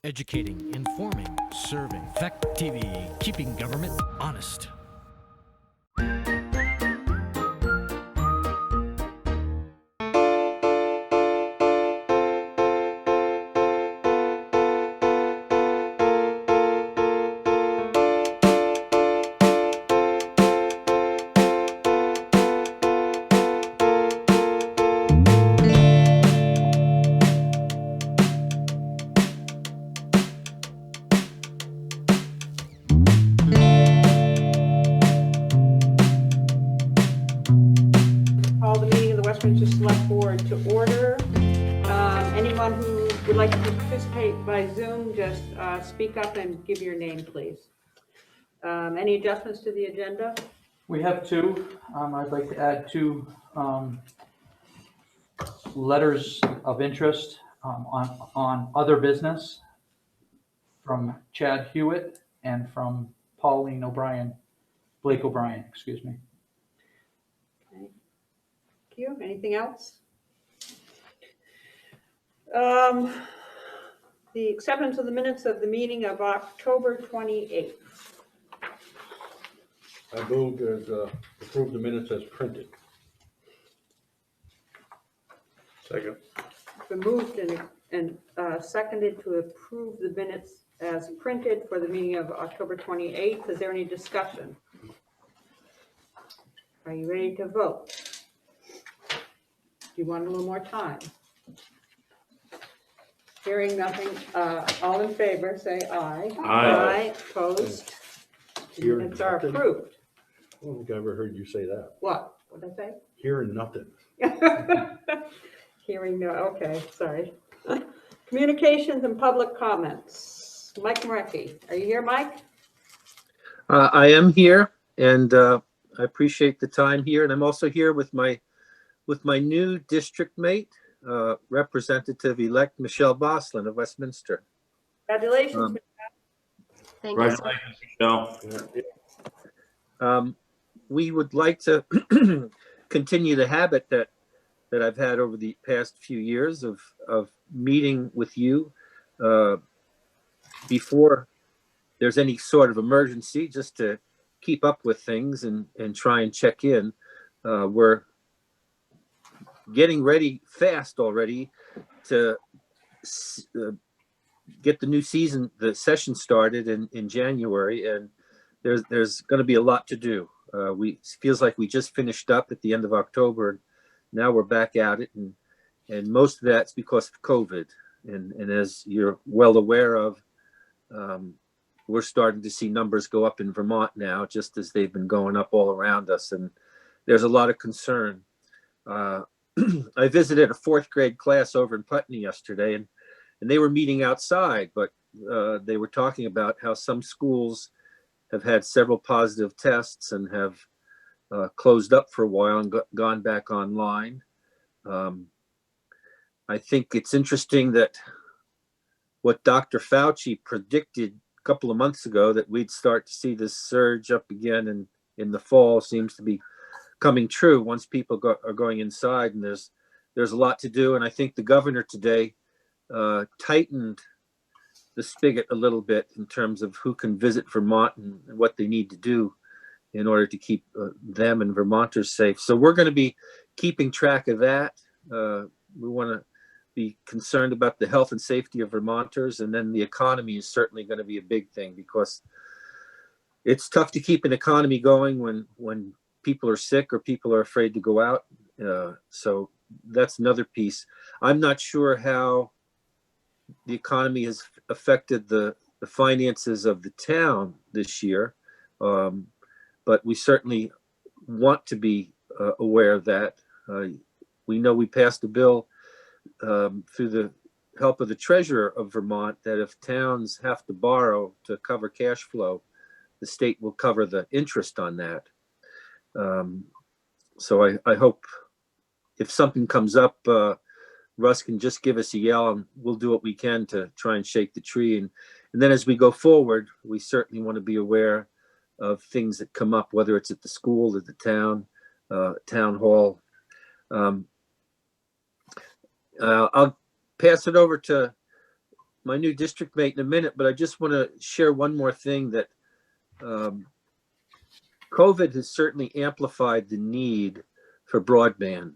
Educating, informing, serving. Fact TV, keeping government honest. Call the meeting of the Westminster Select Board to order. Anyone who would like to participate by Zoom, just speak up and give your name, please. Any adjustments to the agenda? We have two. I'd like to add two letters of interest on other business from Chad Hewitt and from Pauline O'Brien, Blake O'Brien, excuse me. Okay. Thank you. Anything else? The acceptance of the minutes of the meeting of October 28th. I move to approve the minutes as printed. Second. Been moved and seconded to approve the minutes as printed for the meeting of October 28th. Is there any discussion? Are you ready to vote? Do you want a little more time? Hearing nothing, all in favor, say aye. Aye. Opposed? Hearing Minutes are nothing. approved. I don't think I ever heard you say that. What? What did I Hearing nothing. say? Hearing no, okay, sorry. Communications and public comments. Mike Marecki, are you here, Mike? I am here, and I appreciate the time here. And I'm also here with my new district mate, Representative-elect Michelle Boslin of Westminster. Congratulations. Thank you, sir. Congratulations, Michelle. We would like to continue the habit that I've had over the past few years of meeting with you before there's any sort of emergency, just to keep up with things and try and check in. We're getting ready fast already to get the new season, the session started in January, and there's going to be a lot to do. It feels like we just finished up at the end of October, and now we're back at it, and most of that's because of COVID. And as you're well aware of, we're starting to see numbers go up in Vermont now, just as they've been going up all around us, and there's a lot of concern. I visited a fourth grade class over in Putney yesterday, and they were meeting outside, but they were talking about how some schools have had several positive tests and have closed up for a while and gone back online. I think it's interesting that what Dr. Fauci predicted a couple of months ago, that we'd start to see this surge up again in the fall, seems to be coming true once people are going inside, and there's a lot to do. And I think the governor today tightened the spigot a little bit in terms of who can visit Vermont and what they need to do in order to keep them and Vermonters safe. So we're going to be keeping track of that. We want to be concerned about the health and safety of Vermonters, and then the economy is certainly going to be a big thing, because it's tough to keep an economy going when people are sick or people are afraid to go out. So that's another piece. I'm not sure how the economy has affected the finances of the town this year, but we certainly want to be aware of that. We know we passed a bill through the help of the treasurer of Vermont that if towns have to borrow to cover cash flow, the state will cover the interest on that. So I hope if something comes up, Russ can just give us a yell, and we'll do what we can to try and shake the tree. And then as we go forward, we certainly want to be aware of things that come up, whether it's at the school, at the town hall. I'll pass it over to my new district mate in a minute, but I just want to share one more thing that COVID has certainly amplified the need for broadband.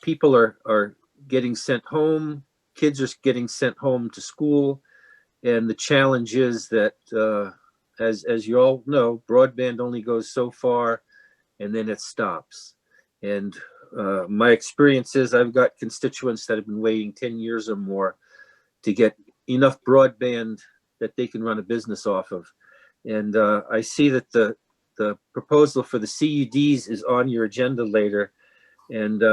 People are getting sent home, kids are getting sent home to school, and the challenge is that, as you all know, broadband only goes so far, and then it stops. And my experience is I've got constituents that have been waiting 10 years or more to get enough broadband that they can run a business off of. And I see that the proposal for the CUDs is on your agenda later. And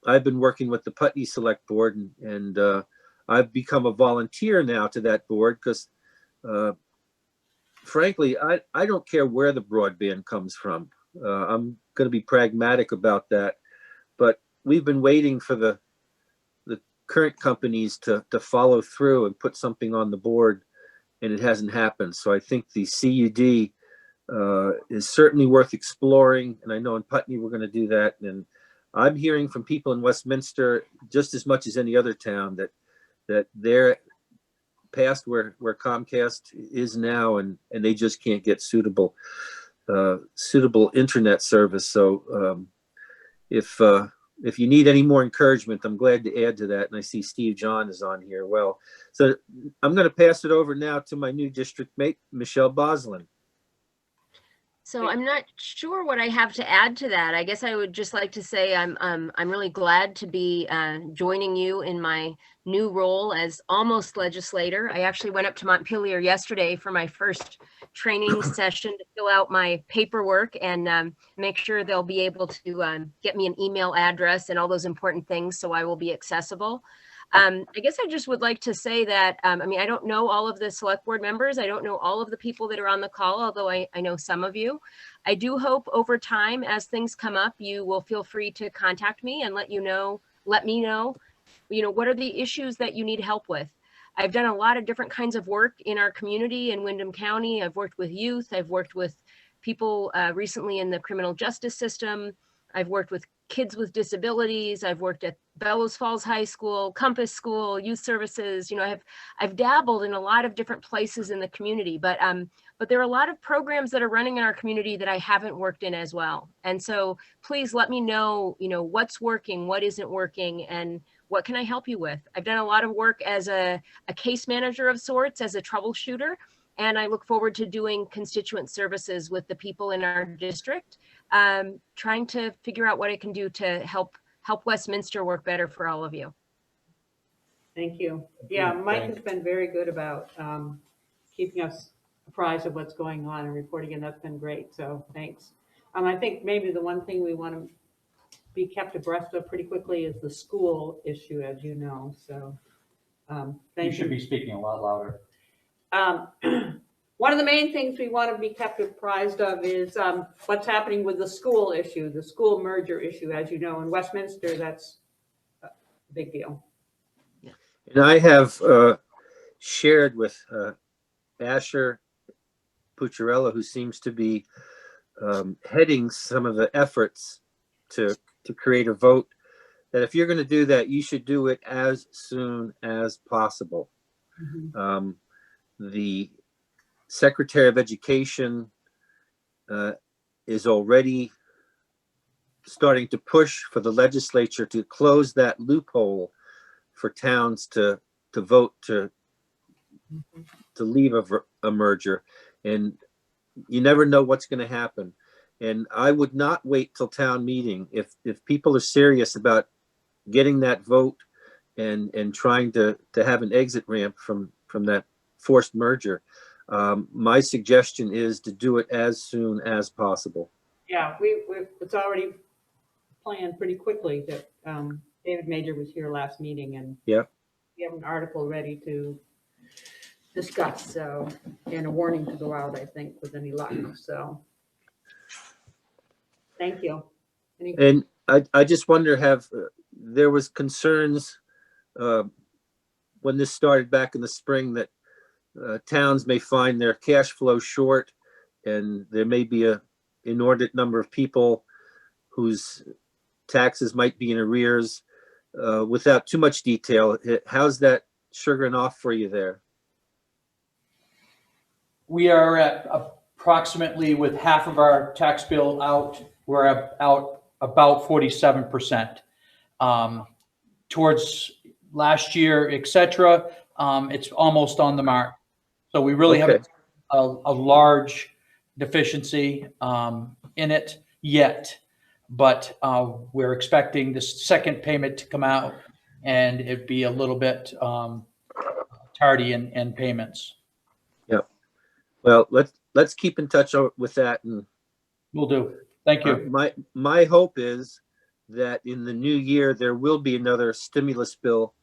I've been working with the Putney Select Board, and I've become a volunteer now to that board because, frankly, I don't care where the broadband comes from. I'm going to be pragmatic about that. But we've been waiting for the current companies to follow through and put something on the board, and it hasn't happened. So I think the CUD is certainly worth exploring. And I know in Putney we're going to do that. And I'm hearing from people in Westminster just as much as any other town that they're past where Comcast is now, and they just can't get suitable internet service. So if you need any more encouragement, I'm glad to add to that. And I see Steve John is on here. Well, so I'm going to pass it over now to my new district mate, Michelle Boslin. So I'm not sure what I have to add to that. I guess I would just like to say I'm really glad to be joining you in my new role as almost legislator. I actually went up to Montpelier yesterday for my first training session to fill out my paperwork and make sure they'll be able to get me an email address and all those important things, so I will be accessible. I guess I just would like to say that, I mean, I don't know all of the select board members. I don't know all of the people that are on the call, although I know some of you. I do hope over time, as things come up, you will feel free to contact me and let me know, what are the issues that you need help with. I've done a lot of different kinds of work in our community in Windham County. I've worked with youth. I've worked with people recently in the criminal justice system. I've worked with kids with disabilities. I've worked at Bellows Falls High School, Compass School, youth services. I've dabbled in a lot of different places in the community, but there are a lot of programs that are running in our community that I haven't worked in as well. And so please let me know, what's working, what isn't working, and what can I help you with? I've done a lot of work as a case manager of sorts, as a troubleshooter, and I look forward to doing constituent services with the people in our district, trying to figure out what I can do to help Westminster work better for all of you. Thank you. Yeah, Mike has been very good about keeping us apprised of what's going on and reporting, and that's been great. So thanks. I think maybe the one thing we want to be kept abreast of pretty quickly is the school issue, as you know. So You should be speaking a lot louder. One of the main things we want to be kept apprised of is what's happening with the school issue, the school merger issue. As you know, in Westminster, that's a big deal. And I have shared with Asher Pucciarella, who seems to be heading some of the efforts to create a vote, that if you're going to do that, you should do it as soon as possible. Mm-hmm. The Secretary of Education is already starting to push for the legislature to close that loophole for towns to vote to leave a merger. And you never know what's going to happen. And I would not wait till town meeting. If people are serious about getting that vote and trying to have an exit ramp from that forced merger, my suggestion is to do it as soon as possible. Yeah, it's already planned pretty quickly. That David Major was here last meeting, and yeah, we have an article ready to discuss. So, and a warning to go out, I think, with any luck. So, thank you. And I just wonder, there was concerns when this started back in the spring that towns may find their cash flow short, and there may be an inordinate number of people whose taxes might be in arrears. Without too much detail, how's that sugaring off for you there? We are at approximately, with half of our tax bill out, we're out about 47%. Towards last year, et cetera, it's almost on the mark. So we really Okay. haven't a large deficiency in it yet, but we're expecting this second payment to come out and it'd be a little bit tardy in payments. Yep. Well, let's keep in touch with that. And Will do. Thank you. my hope is that in the new year there will be another stimulus bill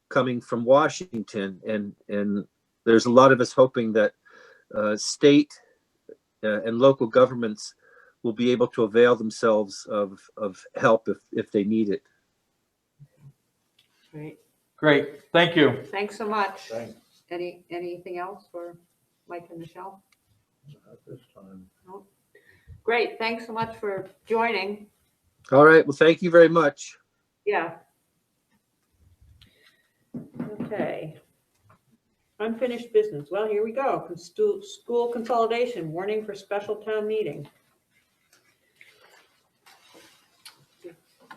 coming from Washington, and there's a lot of us hoping that state and local governments will be able to avail themselves of help if they need it. Great. Great. Thank you. Thanks so much. Thanks. Anything else for Mike and Michelle? At this time. Great. Thanks so much for joining. All right. Well, thank you very much. Yeah. Okay. Unfinished business. Well, here we go. School consolidation, warning for special town meeting.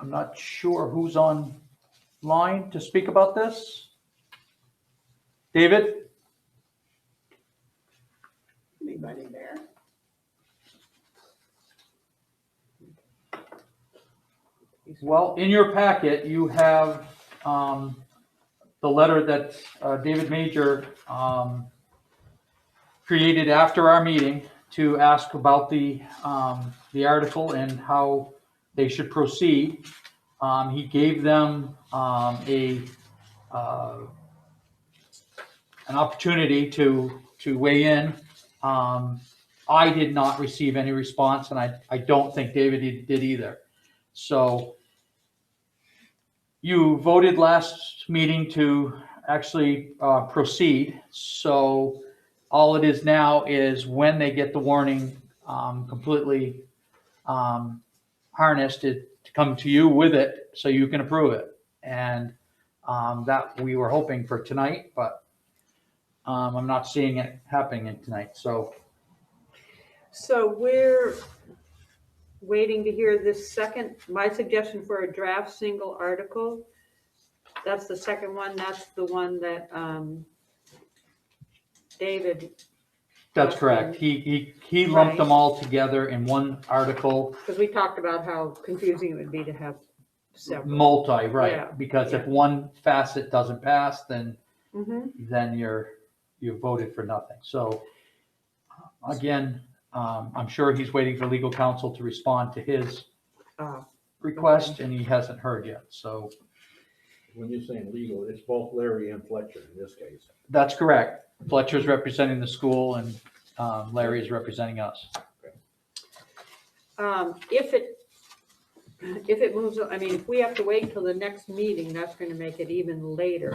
I'm not sure who's online to speak about this. David? Anybody there? Well, in your packet, you have the letter that David Major created after our meeting to ask about the article and how they should proceed. He gave them an opportunity to weigh in. I did not receive any response, and I don't think David did either. So you voted last meeting to actually proceed. So all it is now is when they get the warning completely harnessed to come to you with it so you can approve it. And that we were hoping for tonight, but I'm not seeing it happening tonight. So we're waiting to hear this second, my suggestion for a draft single article. That's the second one. That's the one that David. that's correct. He lumped Right. them all together in one article. Because we talked about how confusing it would be to have several. Multi, right? Yeah, Because if yeah. one facet doesn't pass, then Mm-hmm. you voted for nothing. So again, I'm sure he's waiting for legal counsel to respond to his request, and he hasn't heard yet. So When you're saying legal, it's both Larry and Fletcher in this case. that's correct. Fletcher's representing the school, and Larry is representing us. If it moves, I mean, if we have to wait until the next meeting, that's going to make it even later.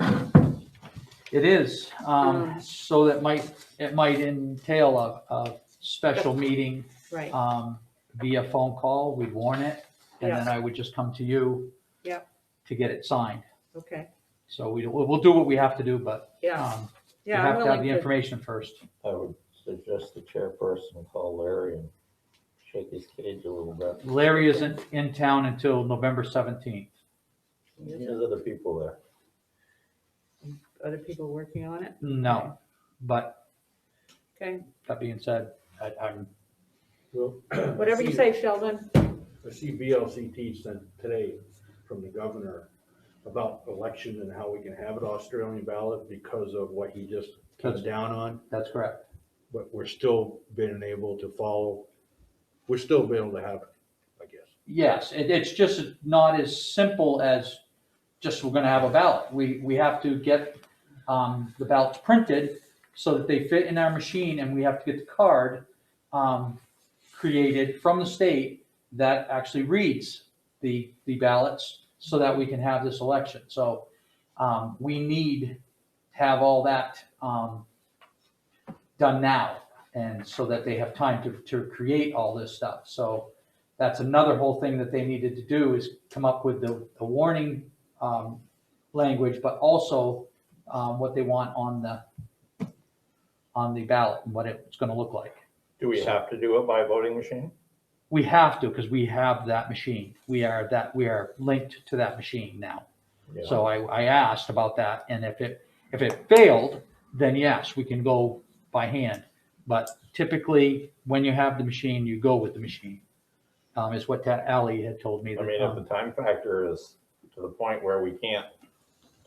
It is. So that it might entail a special meeting Right. via phone call. We'd warn it, and Yeah. then I would just come to you Yeah. to get it signed. Okay. So we'll do what we have to do, but Yeah. you Yeah. have I'm to have willing the to. information first. I would suggest the chairperson call Larry and shake his cage a little bit. Larry isn't in town until November 17th. There's other people there. Other people working on it. No, but Okay. that being said, I'm Well, Whatever you say, Sheldon. I see VLCT sent today from the governor about election and how we can have it Australian ballot because of what he just cut down on. that's correct. But we're still being able to follow, we're still being able to have it, I guess. Yes, it's just not as simple as just we're gonna have a ballot. We have to get the ballots printed so that they fit in our machine, and we have to get the card created from the state that actually reads the ballots so that we can have this election. So we need to have all that done now, and so that they have time to create all this stuff. So that's another whole thing that they needed to do, is come up with the warning language, but also what they want on the ballot and what it's going to look like. Do we have to do it by voting machine? We have to, because we have that machine. We are linked to that machine now. Yeah. So I asked about that, and if it failed, then yes, we can go by hand. But typically, when you have the machine, you go with the machine, is what Ally had told me. I mean, if the time factor is to the point where we can't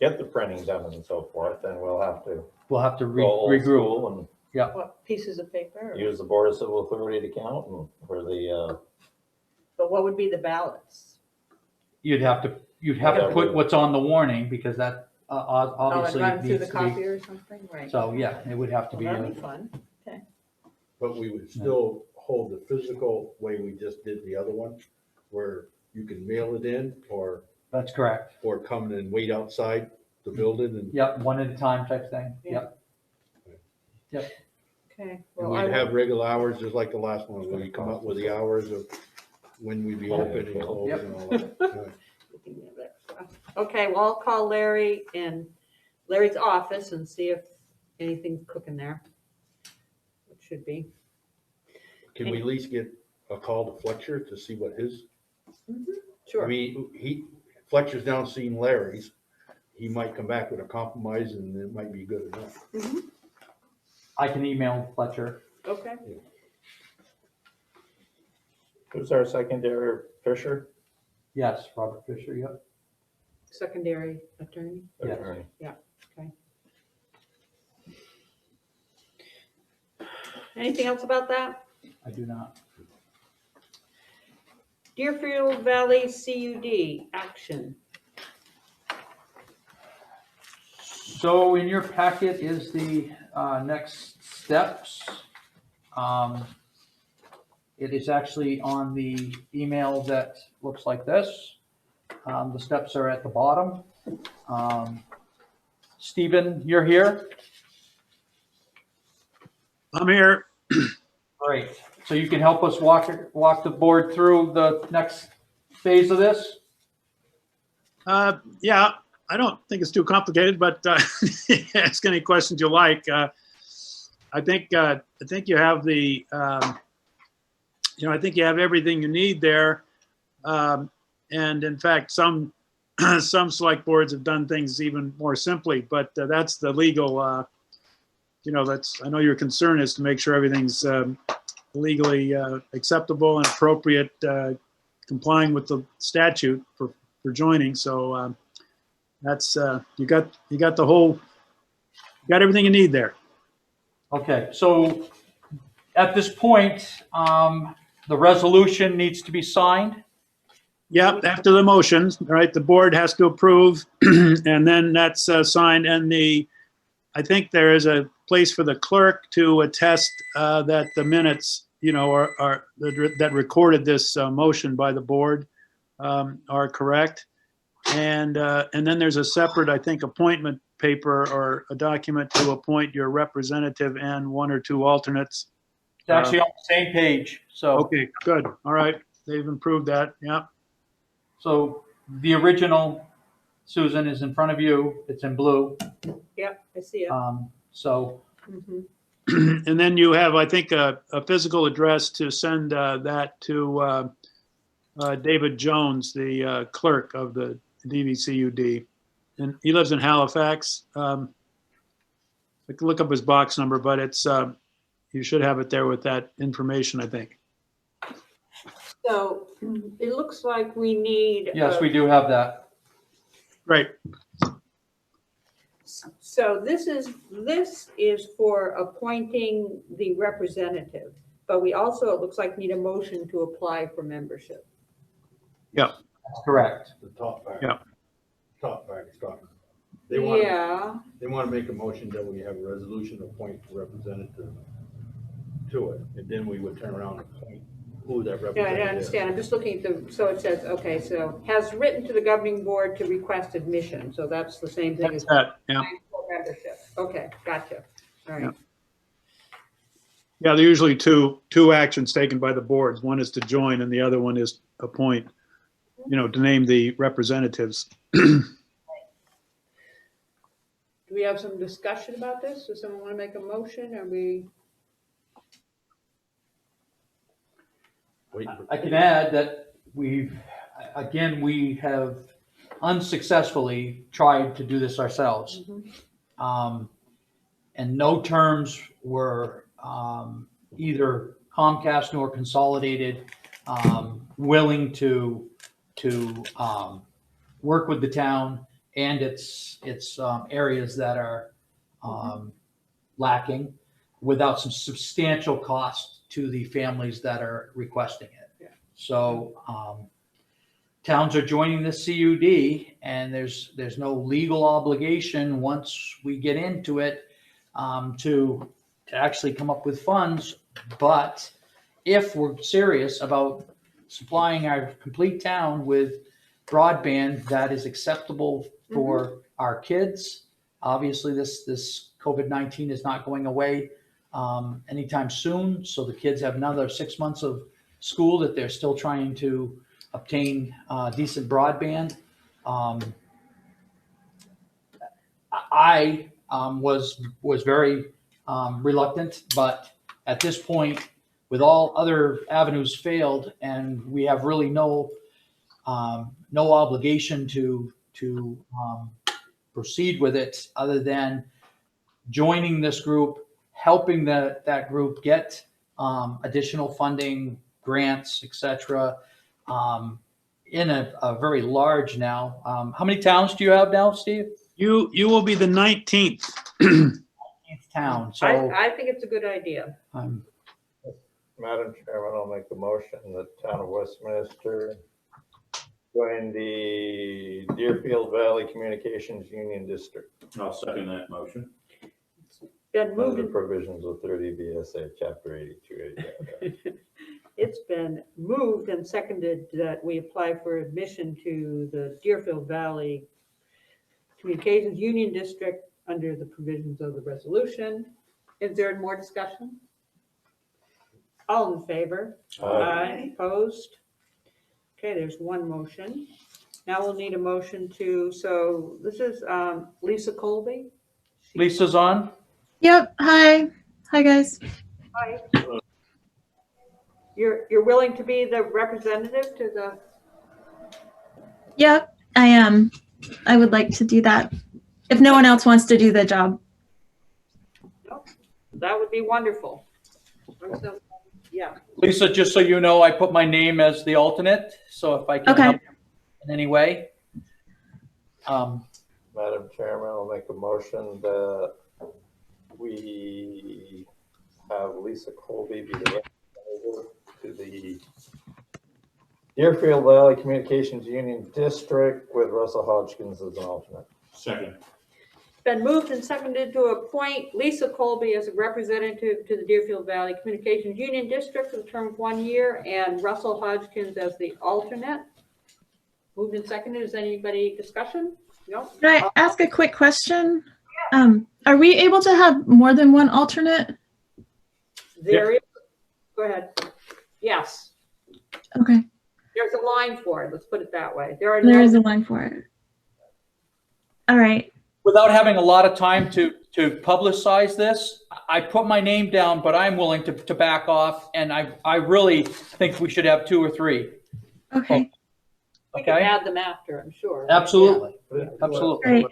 get the printing done and so forth, then we'll have to regroup. go old school and What, pieces of paper? use the Board of Civil Authority to count and for the, But what would be the ballots? You'd have to put what's on the warning, because that obviously Oh, and run through the needs to be. copier or something, right? So, yeah, it would have to be. Well, that'd be fun. But we would still hold the physical way we just did the other one, where you can mail it in That's correct. or come and wait outside the building and Yep, one at a time type thing. Yep. Okay. and Well, we'd have regular hours, just like the last one, where you come up with the hours of when we'd be open and closed and all that. Okay, well, I'll call Larry in Larry's office and see if anything's cooking there. It should be. Can we at least get a call to Fletcher to see what his, I Sure. mean, Fletcher's down seeing Larry's. He might come back with a compromise and it might be good enough. I can email Fletcher. Okay. who's our secondary Fisher? Yes, Robert Fisher, yep. Secondary attorney. Yes. Attorney. Anything else about that? I do not. Deerfield Valley CUD action. So in your packet is the next steps. It is actually on the email that looks like this. The steps are at the bottom. Stephen, you're here? I'm here. Great. So you can help us walk the board through the next phase of this? Yeah, I don't think it's too complicated, but ask any questions you like. I think you have the, I think you have everything you need there. And in fact, some select boards have done things even more simply, but that's the legal, I know your concern is to make sure everything's legally acceptable and appropriate, complying with the statute for joining. So that's you got everything you need there. Okay, so at this point, the resolution needs to be signed. Yep, after the motion, right, the board has to approve, and then that's signed. And I think there is a place for the clerk to attest that the minutes, are that recorded this motion by the board are correct. And then there's a separate, I think, appointment paper or a document to appoint your representative and one or two alternates. It's actually on the same page, so. Okay, good. All right, they've improved that. Yeah. So the original, Susan, is in front of you. It's in blue. Yep, I see it. So Mhm. And then you have, I think, a physical address to send that to David Jones, the clerk of the DVCUD. And he lives in Halifax. I can look up his box number, but it's, you should have it there with that information, I think. So it looks like we need. yes, we do have that. Right. So this is for appointing the representative, but we also, it looks like, need a motion to apply for membership. That's correct. The top part. Yeah. Top part is talking. They want to make a motion that we have a resolution to appoint a representative to it, and then we would turn around and appoint who that Yeah, representative is. I understand. I'm just looking at so it says, okay, so has written to the governing board to request admission. So that's the same thing as That's that. Yeah. full membership. Okay, gotcha. All right. Yeah, there are usually two actions taken by the boards. One is to join and the other one is appoint, to name the representatives. Do we have some discussion about this? Does someone want to make a motion? Are we? I can add that we have unsuccessfully tried to do this ourselves. And no terms were either Comcast nor Consolidated willing to work with the town and its areas that are lacking without some substantial cost to the families that are requesting it. Yeah. So towns are joining the CUD, and there's no legal obligation once we get into it to actually come up with funds. But if we're serious about supplying our complete town with broadband that is acceptable for our kids, obviously this COVID-19 is not going away anytime soon. So the kids have another 6 months of school that they're still trying to obtain decent broadband. I was very reluctant, but at this point, with all other avenues failed, and we have really no obligation to proceed with it other than joining this group, helping that group get additional funding, grants, etc. In a very large now. How many towns do you have now, Steve? You will be the 19th. 19th town. So I think it's a good idea. Madam Chairman, I'll make a motion that town of Westminster join the Deerfield Valley Communications Union District. I'll second that motion. Been moved Under and provisions of 30 VSA Chapter 82. it's been moved and seconded that we apply for admission to the Deerfield Valley Communications Union District under the provisions of the resolution. Is there more discussion? All in favor? Aye. Opposed? Okay, there's one motion. Now we'll need a motion so this is Lisa Colby. Lisa's on. Yep. Hi. Hi, guys. Hi. You're willing to be the representative to the, Yep, I am. I would like to do that. If no one else wants to do the job. that would be wonderful. Yeah. Lisa, just so you know, I put my name as the alternate, so if I can Okay. help in any way. Madam Chairman, I'll make a motion that we have Lisa Colby be the representative to the Deerfield Valley Communications Union District with Russell Hodgkins as an alternate. Second. Been moved and seconded to appoint Lisa Colby as a representative to the Deerfield Valley Communications Union District for the term of 1 year and Russell Hodgkins as the alternate. Moved and seconded. Is anybody discussion? No? Can I ask a quick question? Are we able to have more than one alternate? There is. Go ahead. Yes. Okay. There's a line for it. Let's put it that way. There are There is no, a line for it. All right. Without having a lot of time to publicize this, I put my name down, but I'm willing to back off, and I really think we should have 2 or 3. Okay. we can Okay? add them after, I'm sure. Absolutely. Absolutely. Great.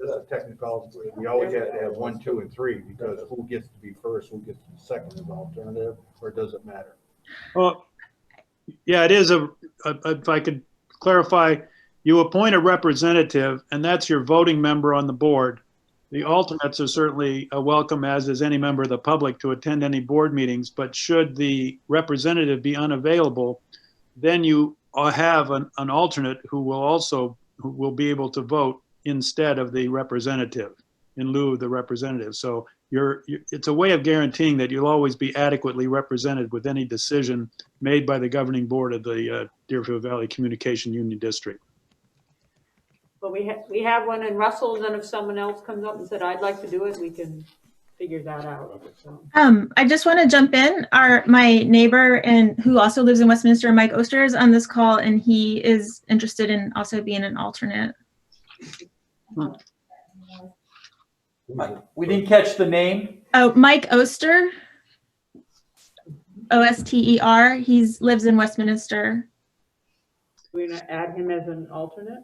This is technical, we always have to have 1, 2, and 3, because who gets to be first, who gets to be second is alternative, or does it matter? Well, yeah, it is if I could clarify, you appoint a representative, and that's your voting member on the board. The alternates are certainly welcome, as is any member of the public, to attend any board meetings. But should the representative be unavailable, then you have an alternate who will be able to vote instead of the representative, in lieu of the representative. So it's a way of guaranteeing that you'll always be adequately represented with any decision made by the governing board of the Deerfield Valley Communication Union District. Well, we have one in Russell, and then if someone else comes up and said, I'd like to do it, we can figure that out. So. I just want to jump in. My neighbor and who also lives in Westminster, Mike Oster, is on this call, and he is interested in also being an alternate. We didn't catch the name. Oh, Mike Oster. Oster. Lives in Westminster. We're gonna add him as an alternate?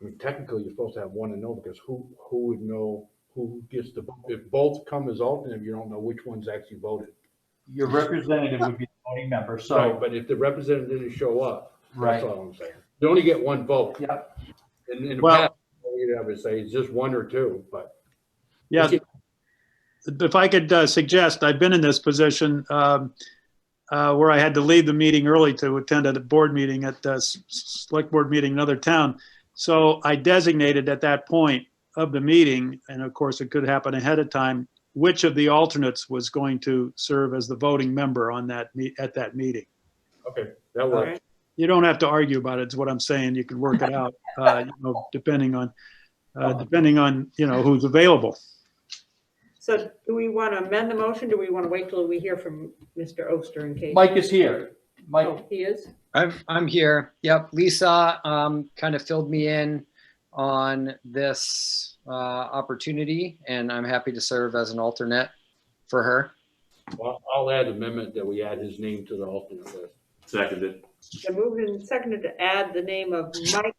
I mean, technically, you're supposed to have one to know, because who would know who gets the vote? If both come as alternate, you don't know which one's actually voted. Your representative would be the voting member, Right, so, but if the representative didn't show up, right. that's all I'm saying. You only get one vote. Yeah. In the Well- past, all you'd ever say is just one or two, but. Yeah, if I could suggest, I've been in this position where I had to leave the meeting early to attend a board meeting at the select board meeting in another town. So I designated at that point of the meeting, and of course it could happen ahead of time, which of the alternates was going to serve as the voting member on that at that meeting. Okay, that works. You don't have to argue about it, is what I'm saying. You can work it out, depending on who's available. So do we want to amend the motion? Do we want to wait till we hear from Mr. Oster in case? Mike is here. Mike, Oh, he is? I'm here. Yep. Lisa kind of filled me in on this opportunity, and I'm happy to serve as an alternate for her. Well, I'll add amendment that we add his name to the alternate list. Seconded. I moved and seconded to add the name of Mike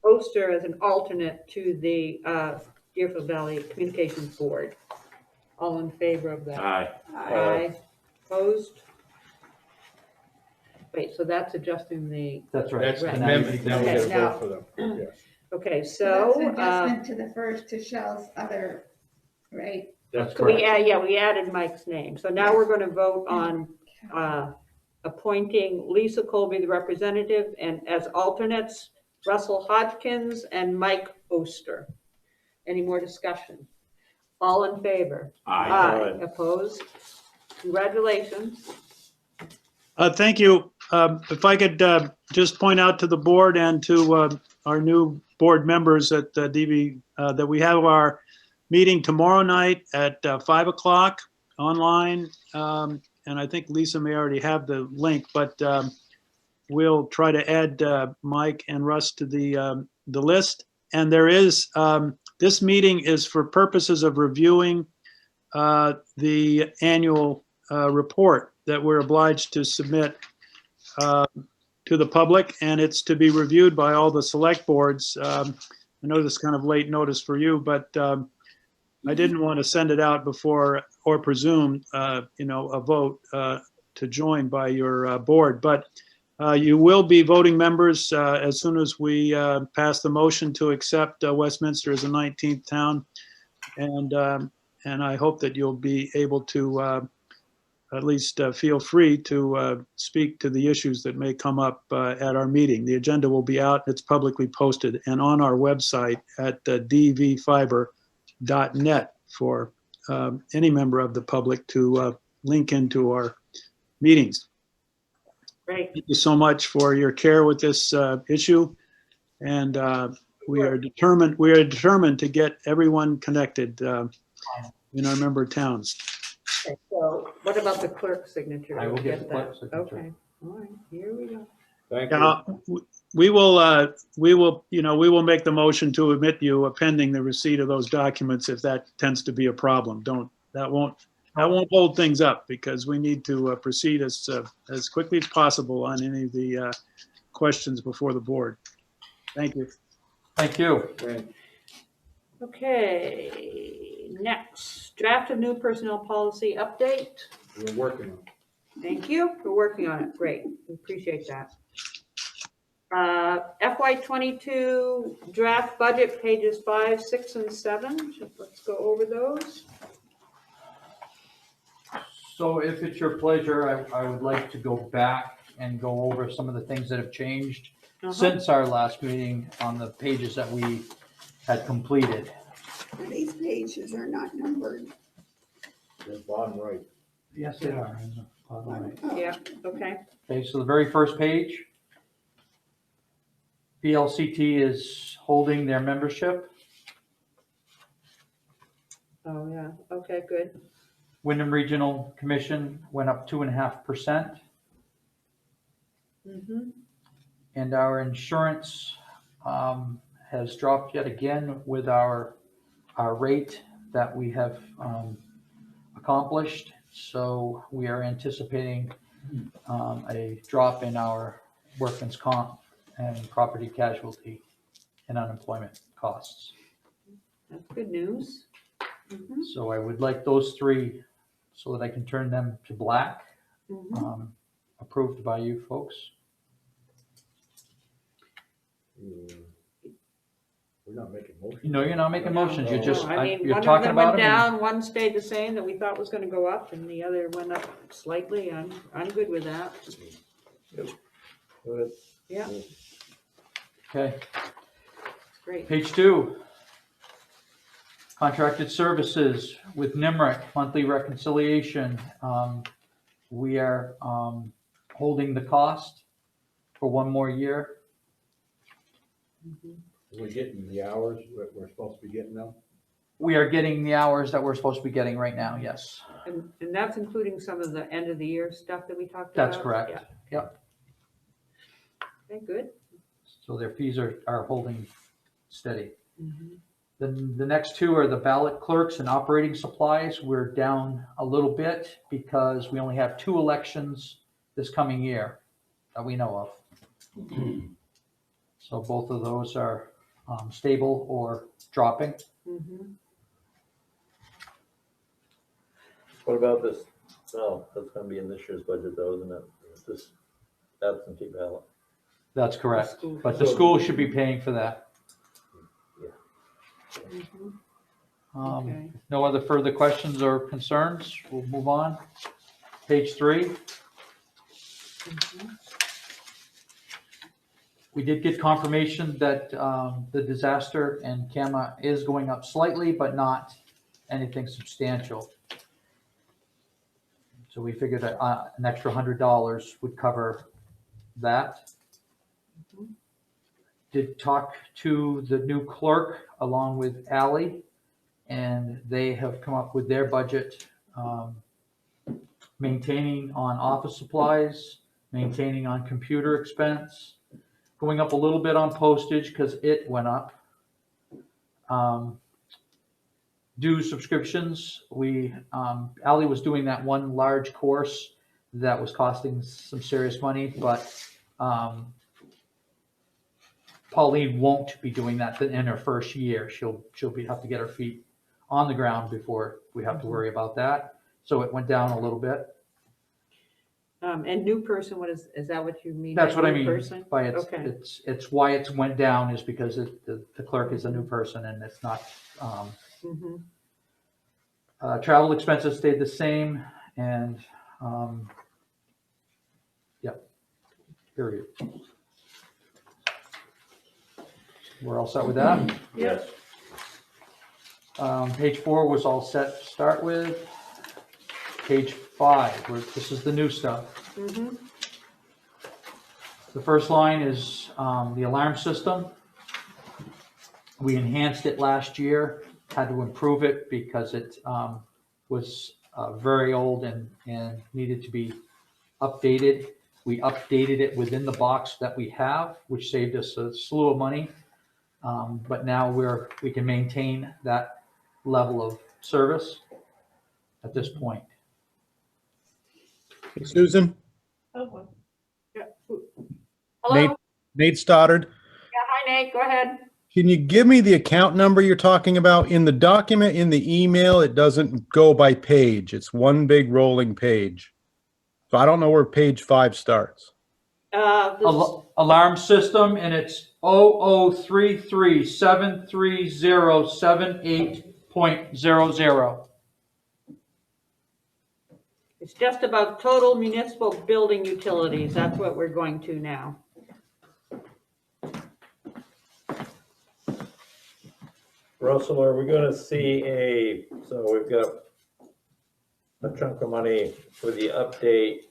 Oster as an alternate to the Deerfield Valley Communications Board. All in favor of that? Aye. Aye. Opposed? Wait, so that's adjusting the, that's right. That's Right. an amendment, now we Okay, gotta now- vote for them, yes. okay, That's so, an adjustment to the first, to Shell's other, right? That's so we, correct. we added Mike's name. So now we're going to vote on appointing Lisa Colby, the representative, and as alternates, Russell Hodgkins and Mike Oster. Any more discussion? All in favor? Aye. Opposed? Congratulations. Thank you. If I could just point out to the board and to our new board members at DV that we have our meeting tomorrow night at 5 o'clock online. And I think Lisa may already have the link, but we'll try to add Mike and Russ to the list. And there is, this meeting is for purposes of reviewing the annual report that we're obliged to submit to the public, and it's to be reviewed by all the select boards. I know this is kind of late notice for you, but I didn't want to send it out before or presume, a vote to join by your board. But you will be voting members as soon as we pass the motion to accept Westminster as a 19th town. And I hope that you'll be able to at least feel free to speak to the issues that may come up at our meeting. The agenda will be out, it's publicly posted, and on our website at dvfiber.net for any member of the public to link into our meetings. Great. Thank you so much for your care with this issue, and we are determined to get everyone connected in our member towns. Okay, so what about the clerk's signature? I will get the that. clerk's signature. Okay, all right, here we go. Thank you. Yeah, we will make the motion to admit you pending the receipt of those documents if that tends to be a problem. That won't hold things up, because we need to proceed as quickly as possible on any of the questions before the board. Thank you. Thank you. Right. Okay, next, draft of new personnel policy update. We're working on it. Thank you, we're working on it, great, we appreciate that. FY22 draft budget, pages 5, 6, and 7. Let's go over those. So if it's your pleasure, I would like to go back and go over some of the things that have changed since our last meeting on the pages that we had completed. These pages are not numbered. The bottom right. Yes, they are. All right. Yeah, okay. Okay, so the very first page, VLCT is holding their membership. Oh, yeah, okay, good. Wyndham Regional Commission went up 2.5%. Mm-hmm. And our insurance has dropped yet again with our rate that we have accomplished. So we are anticipating a drop in our workman's comp and property casualty and unemployment costs. That's good news. Mhm, So I would like those three so that I can turn them to black, mhm. approved by you folks. We're not making motions. No, you're not making motions. You're just, No, I mean, you're one of talking them about went them. down, one stayed the same that we thought was gonna go up, and the other went up slightly. I'm good with that. Good. Yeah, Okay, great. page 2. Contracted services with NIMRIC, monthly reconciliation. We are holding the cost for one more year. Mhm. We're getting the hours that we're supposed to be getting now. We are getting the hours that we're supposed to be getting right now, yes. And that's including some of the end of the year stuff that we talked about? That's correct. Yeah. Yep. Okay, good. So their fees are holding steady. Mhm. Then the next two are the ballot clerks and operating supplies. We're down a little bit because we only have 2 elections this coming year that we know of. So both of those are stable or dropping. Mhm. What about this? No, that's gonna be in this year's budget though, isn't it? This absentee ballot. That's correct. school. But the school should be paying for that. Mhm. Okay. No other further questions or concerns? We'll move on. Page 3. Mhm. We did get confirmation that the disaster and CAMA is going up slightly, but not anything substantial. So we figured that an extra $100 would cover that. Mhm. Did talk to the new clerk along with Ally, and they have come up with their budget, maintaining on office supplies, maintaining on computer expense, going up a little bit on postage because it went up. Due subscriptions, Ally was doing that one large course that was costing some serious money, but Pauline won't be doing that in her first year. She'll have to get her feet on the ground before we have to worry about that. So it went down a little bit. And new person, is that what you mean? That's by what I new mean person? by Okay. it's why it's went down is because the clerk is a new person and it's not, Mhm. travel expenses stayed the same and, yep, period. We're all set with that. Yes. Page 4 was all set to start with. Page 5, this is the new stuff. Mhm. The first line is the alarm system. We enhanced it last year, had to improve it because it was very old and needed to be updated. We updated it within the box that we have, which saved us a slew of money. But now we can maintain that level of service at this point. Hey, Susan, Yeah. Hello? Nate Stoddard. Yeah, hi Nate, go ahead. Can you give me the account number you're talking about? In the document, in the email, it doesn't go by page. It's one big rolling page. So I don't know where page 5 starts. Alarm system, and it's 0033730780.00. It's just about total municipal building utilities. That's what we're going to now. Russell, are we gonna see so we've got a chunk of money for the update,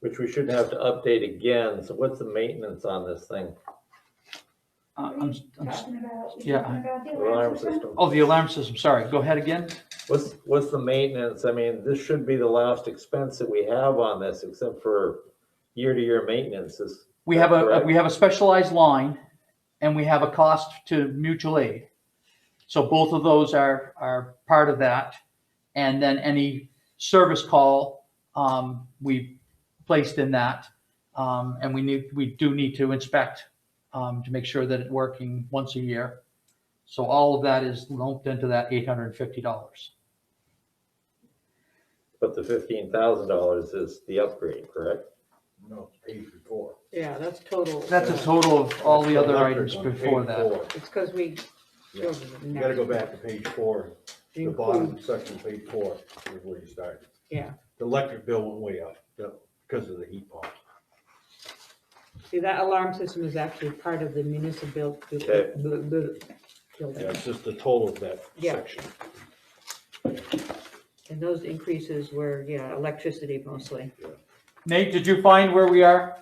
which we shouldn't have to update again. So what's the maintenance on this thing? Yeah. Alarm system. Oh, the alarm system. Sorry. Go ahead again. What's the maintenance? I mean, this should be the last expense that we have on this, except for year-to-year maintenance. We have a specialized line, and we have a cost to mutual aid. So both of those are part of that. And then any service call, we placed in that. And we do need to inspect, to make sure that it's working once a year. So all of that is lumped into that $850. But the $15,000 is the upgrade, correct? No, it's paid before. Yeah, that's total. That's a total of all the other Electric items on before page that. 4. It's because we. Yeah. You gotta go back to page 4, the bottom section of page 4 is where you started. Yeah. The electric bill went way up because of the heat pump. See, that alarm system is actually part of the municipal Okay. building. Yeah, it's just the total of that Yeah. section. And those increases were, yeah, electricity mostly. Nate, did you find where we are?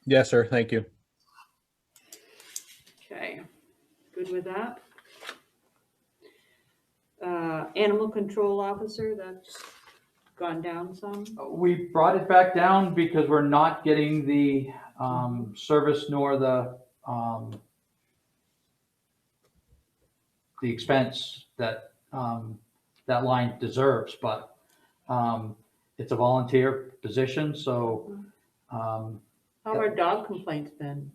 Yes, sir. Thank you. Okay, good with that. Animal control officer, that's gone down some. We brought it back down because we're not getting the service nor the expense that that line deserves. But it's a volunteer position, so How are dog complaints been?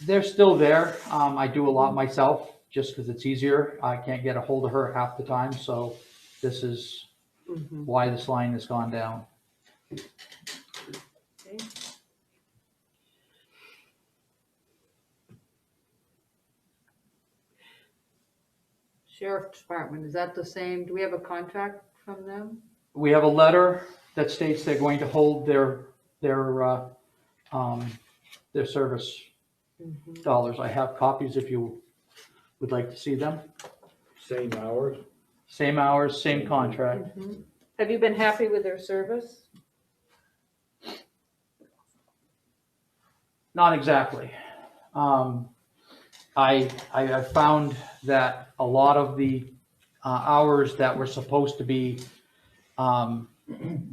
they're still there. I do a lot myself just because it's easier. I can't get a hold of her half the time, so this is Mhm. why this line has gone down. Okay. Sheriff's Department, is that the same? Do we have a contract from them? We have a letter that states they're going to hold their service Mhm. dollars. I have copies if you would like to see them. Same hours. Same hours, same contract. Mhm. Have you been happy with their service? Not exactly. I found that a lot of the hours that were supposed to be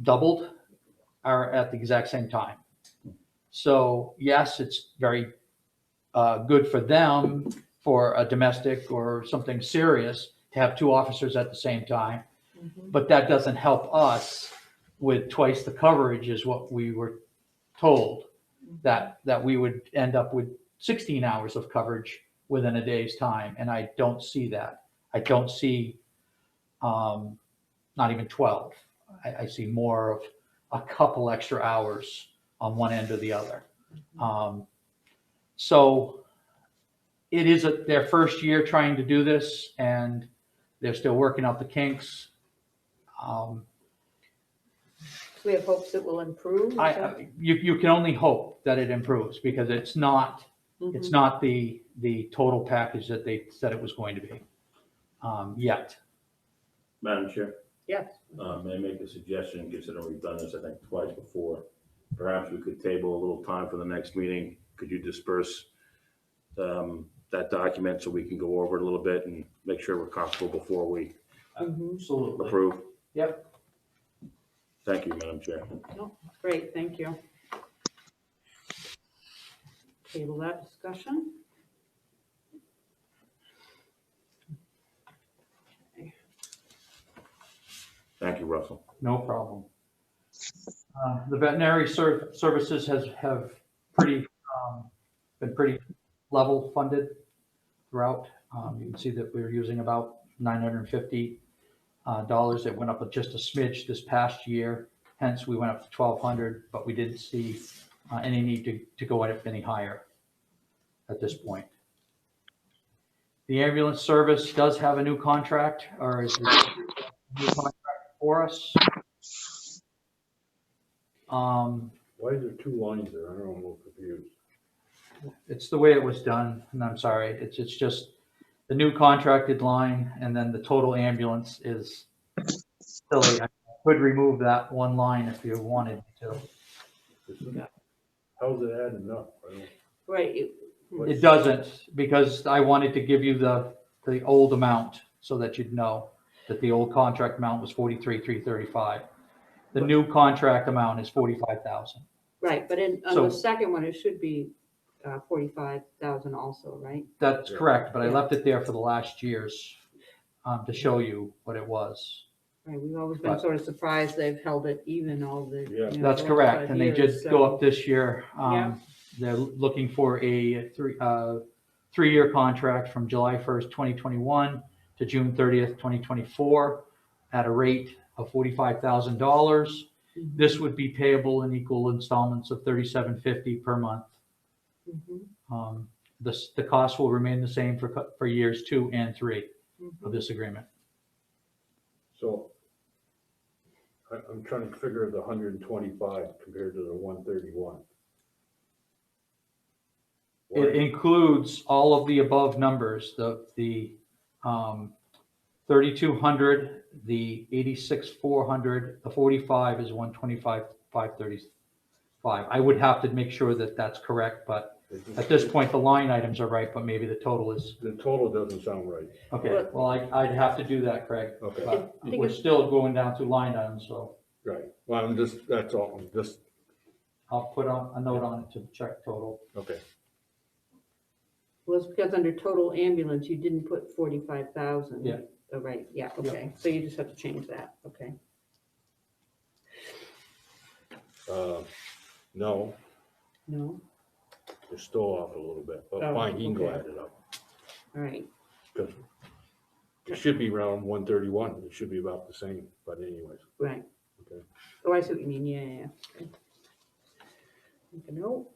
doubled are at the exact same time. So yes, it's very good for them for a domestic or something serious to have two officers at the same time. But that doesn't help us with twice the coverage is what we were told, that we would end up with 16 hours of coverage within a day's time. And I don't see that. I don't see not even 12. I see more of a couple extra hours on one end or the other. So it is their first year trying to do this, and they're still working out the kinks. Do we have hopes it will improve? Is that- You can only hope that it improves because it's not the total package that they said it was going to be yet. Madam Chair, Yes. may I make a suggestion, considering we've done this, I think, twice before? Perhaps we could table a little time for the next meeting. Could you disperse that document so we can go over it a little bit and make sure we're comfortable before we Absolutely. approve? Yep. Thank you, Madam Chair. No, great, thank you. Table that discussion. Thank you, Russell. No problem. The veterinary services have pretty been pretty level funded throughout. You can see that we're using about $950. It went up just a smidge this past year. Hence, we went up to 1,200, but we didn't see any need to go up any higher at this point. The ambulance service does have a new contract, or is a new contract for us. Why is there 2 lines there? I don't know, I'm a little confused. It's the way it was done, and I'm sorry. It's just the new contracted line, and then the total ambulance is silly. I could remove that one line if you wanted me to. How's it adding up? Right. It doesn't, because I wanted to give you the old amount so that you'd know that the old contract amount was 43,335. The new contract amount is 45,000. Right, but on So- the second one, it should be 45,000 also, right? That's Yeah. correct, but I Yeah. left it there for the last year's, to show you what it was. Right, we've always been But- sort of surprised they've held it even all the. Yeah. you know, That's the last correct, 5 and they years, did go so- up this year. Yeah. They're looking for a three-year contract from July 1st, 2021 to June 30th, 2024 at a rate of $45,000. Mhm. This would be payable in equal installments of $37.50 per month. Mhm. The cost will remain the same for years 2 and 3 of Mhm. this agreement. So I'm trying to figure the 125 compared to the 131. It includes all of the above numbers, the 3,200, the 86,400, the 45 is 125,535. I would have to make sure that that's correct, but at this point, the line items are right, but maybe the total is, The total doesn't sound right. okay, well, I'd have to do that, Craig. Okay. But I think we're it's- still going down to line items, so Right. Well, that's all. I'm just, I'll put a note on it to check total. okay. Well, it's because under total ambulance, you didn't put 45,000. Yeah. Oh, right, yeah, okay, so you just have to change that, okay. No, No, you're still off a little bit, but Oh, fine, you can go okay. add it up. all right, Because it should be around 131. It should be about the same, but anyways, right. okay. Oh, I see what you mean, yeah. Okay. Make a note.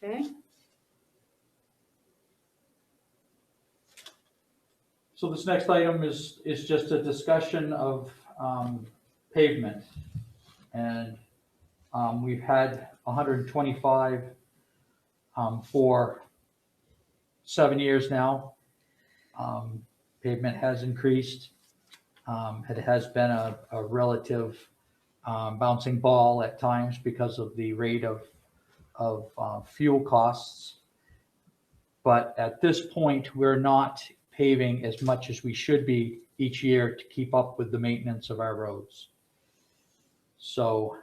Okay, So this next item is just a discussion of pavement. And we've had 125 for 7 years now. Pavement has increased. It has been a relative bouncing ball at times because of the rate of fuel costs. But at this point, we're not paving as much as we should be each year to keep up with the maintenance of our roads. So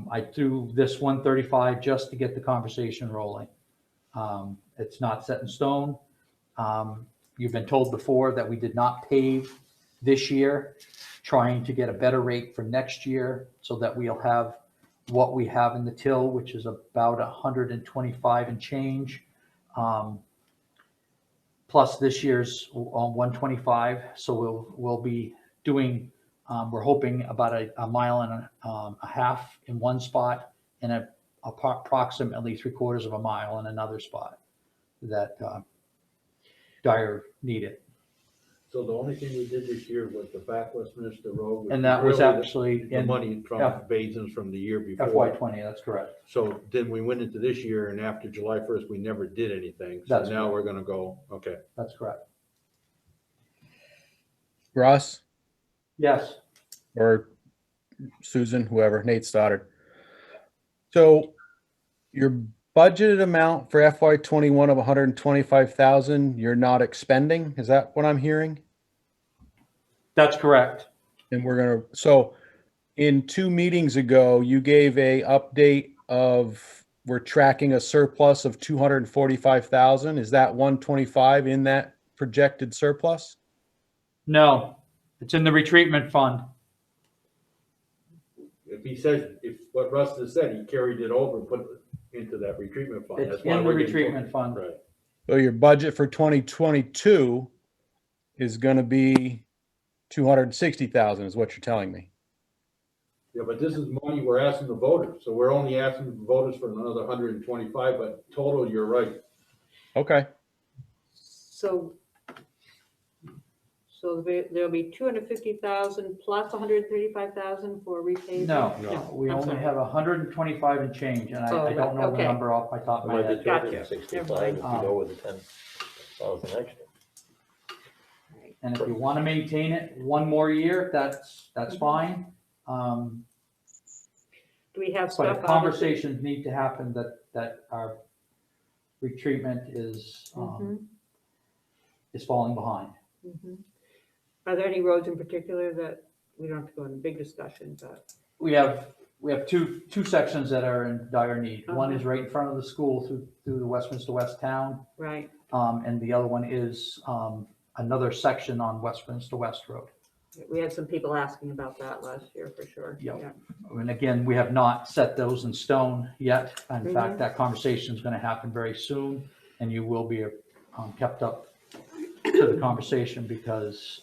I threw this 135 just to get the conversation rolling. It's not set in stone. You've been told before that we did not pave this year, trying to get a better rate for next year so that we'll have what we have in the till, which is about 125 and change. Plus this year's 125. So we'll be doing, we're hoping about a mile and a half in one spot and approximately 3/4 of a mile in another spot that Dyer needed. So the only thing we did this year was the back Westminster Road. which And that was really actually the in money from Basins from the year before. FY20, that's correct. So then we went into this year, and after July 1st, we never did anything. So That's now correct. we're gonna go, okay. That's correct. Russ Yes. or Susan, whoever, Nate Stoddard. So your budgeted amount for FY21 of 125,000, you're not expending? Is that what I'm hearing? That's correct. And so in 2 meetings ago, you gave a update of we're tracking a surplus of 245,000. Is that 125 in that projected surplus? No, it's in the retreatment fund. If he says, if what Russ has said, he carried it over and put it into that retreatment fund. It's That's why in the we're getting- retreatment fund. Right. So your budget for 2022 is going to be 260,000 is what you're telling me. Yeah, but this is money we're asking the voters, so we're only asking the voters for another 125, but total, you're right. Okay. so there'll be 250,000 plus 135,000 for repaving? No, we I'm only sorry. have 125 and change, and Oh, I don't know the okay. number off my top of my head. Gotcha. 265 if you go with the 10,000 extra. And if you want to maintain it one more year, that's Mm-hmm. fine. Do we have But stuff? if conversations need to happen that our retreatment is falling behind. Mhm. Are there any roads in particular that, we don't have to go into big discussion, but, We have We have two sections that are in dire need. One is right in front of the school through the Westminster West town. Right. And the other one is another section on Westminster West Road. We had some people asking about that last year for sure. Yep. Yeah. And again, we have not set those in stone yet. In Mhm. fact, that conversation is going to happen very soon, and you will be kept up to the conversation because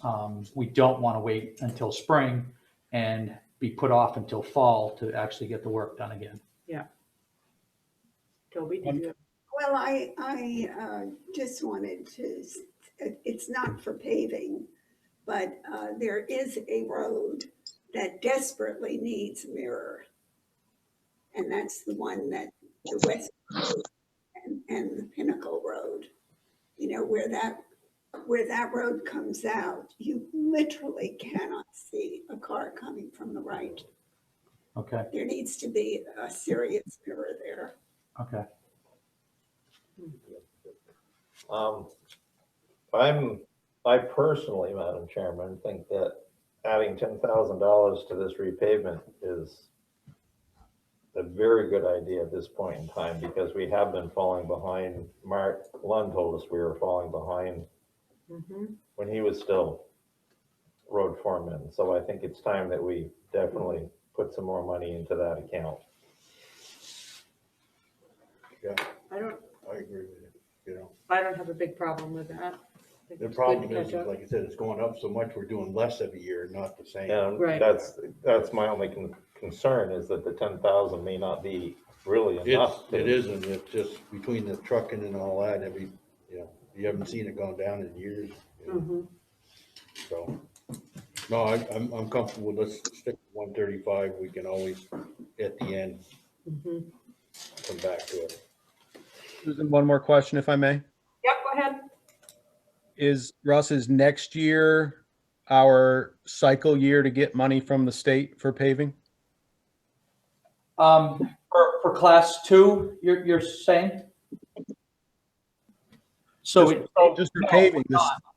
we don't want to wait until spring and be put off until fall to actually get the work done again. Yeah. Toby, did you? Well, I just wanted to, it's not for paving, but there is a road that desperately needs a mirror. And that's the one that the West Road and the Pinnacle Road, you know, where that road comes out, you literally cannot see a car coming from the right. Okay. There needs to be a serious mirror there. Okay. I personally, Madam Chairman, think that adding $10,000 to this repavement is a very good idea at this point in time because we have been falling behind. Mark Lund told us we were falling behind when he was still road foreman. So I think it's time that we definitely put some more money into that account. Yeah, I agree with you, you know. I don't have a big problem with that. I think The it's problem good to is, catch up. like I said, it's going up so much, we're doing less every year, not the same. And Right. that's my only concern is that the 10,000 may not be really enough. It isn't, it's just between the trucking and all that, you know, you haven't seen it gone down in years. You know? So, no, I'm comfortable, let's stick with 135, we can always, at the end, come back to it. Susan, one more question, if I may. Yep, go ahead. Is next year our cycle year to get money from the state for paving? For class 2, you're saying? So Just for paving,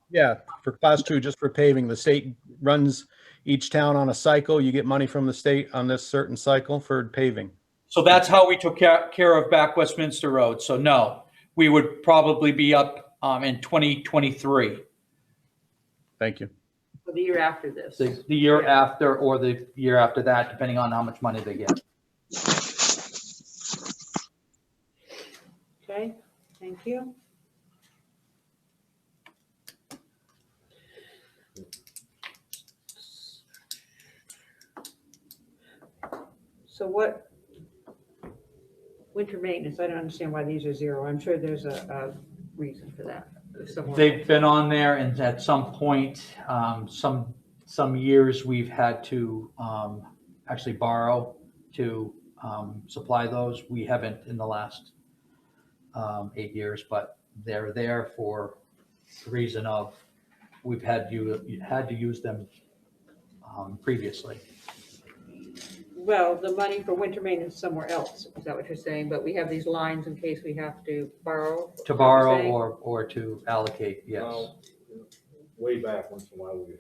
yeah, for class 2, just for paving, the state runs each town on a cycle. You get money from the state on this certain cycle for paving. So that's how we took care of back Westminster Road. So no, we would probably be up in 2023. Thank you. For the year after this. The year after or the year after that, depending on how much money they get. Okay, thank you. So what, winter maintenance, I don't understand why these are 0. I'm sure there's a reason for that. They've been on there, and at some point, some years we've had to actually borrow to supply those. We haven't in the last 8 years, but they're there for the reason of we've had to use them previously. Well, the money for winter maintenance somewhere else, is that what you're saying? But we have these lines in case we have to borrow? To borrow or to allocate, yes. Well, way back, once in a while, we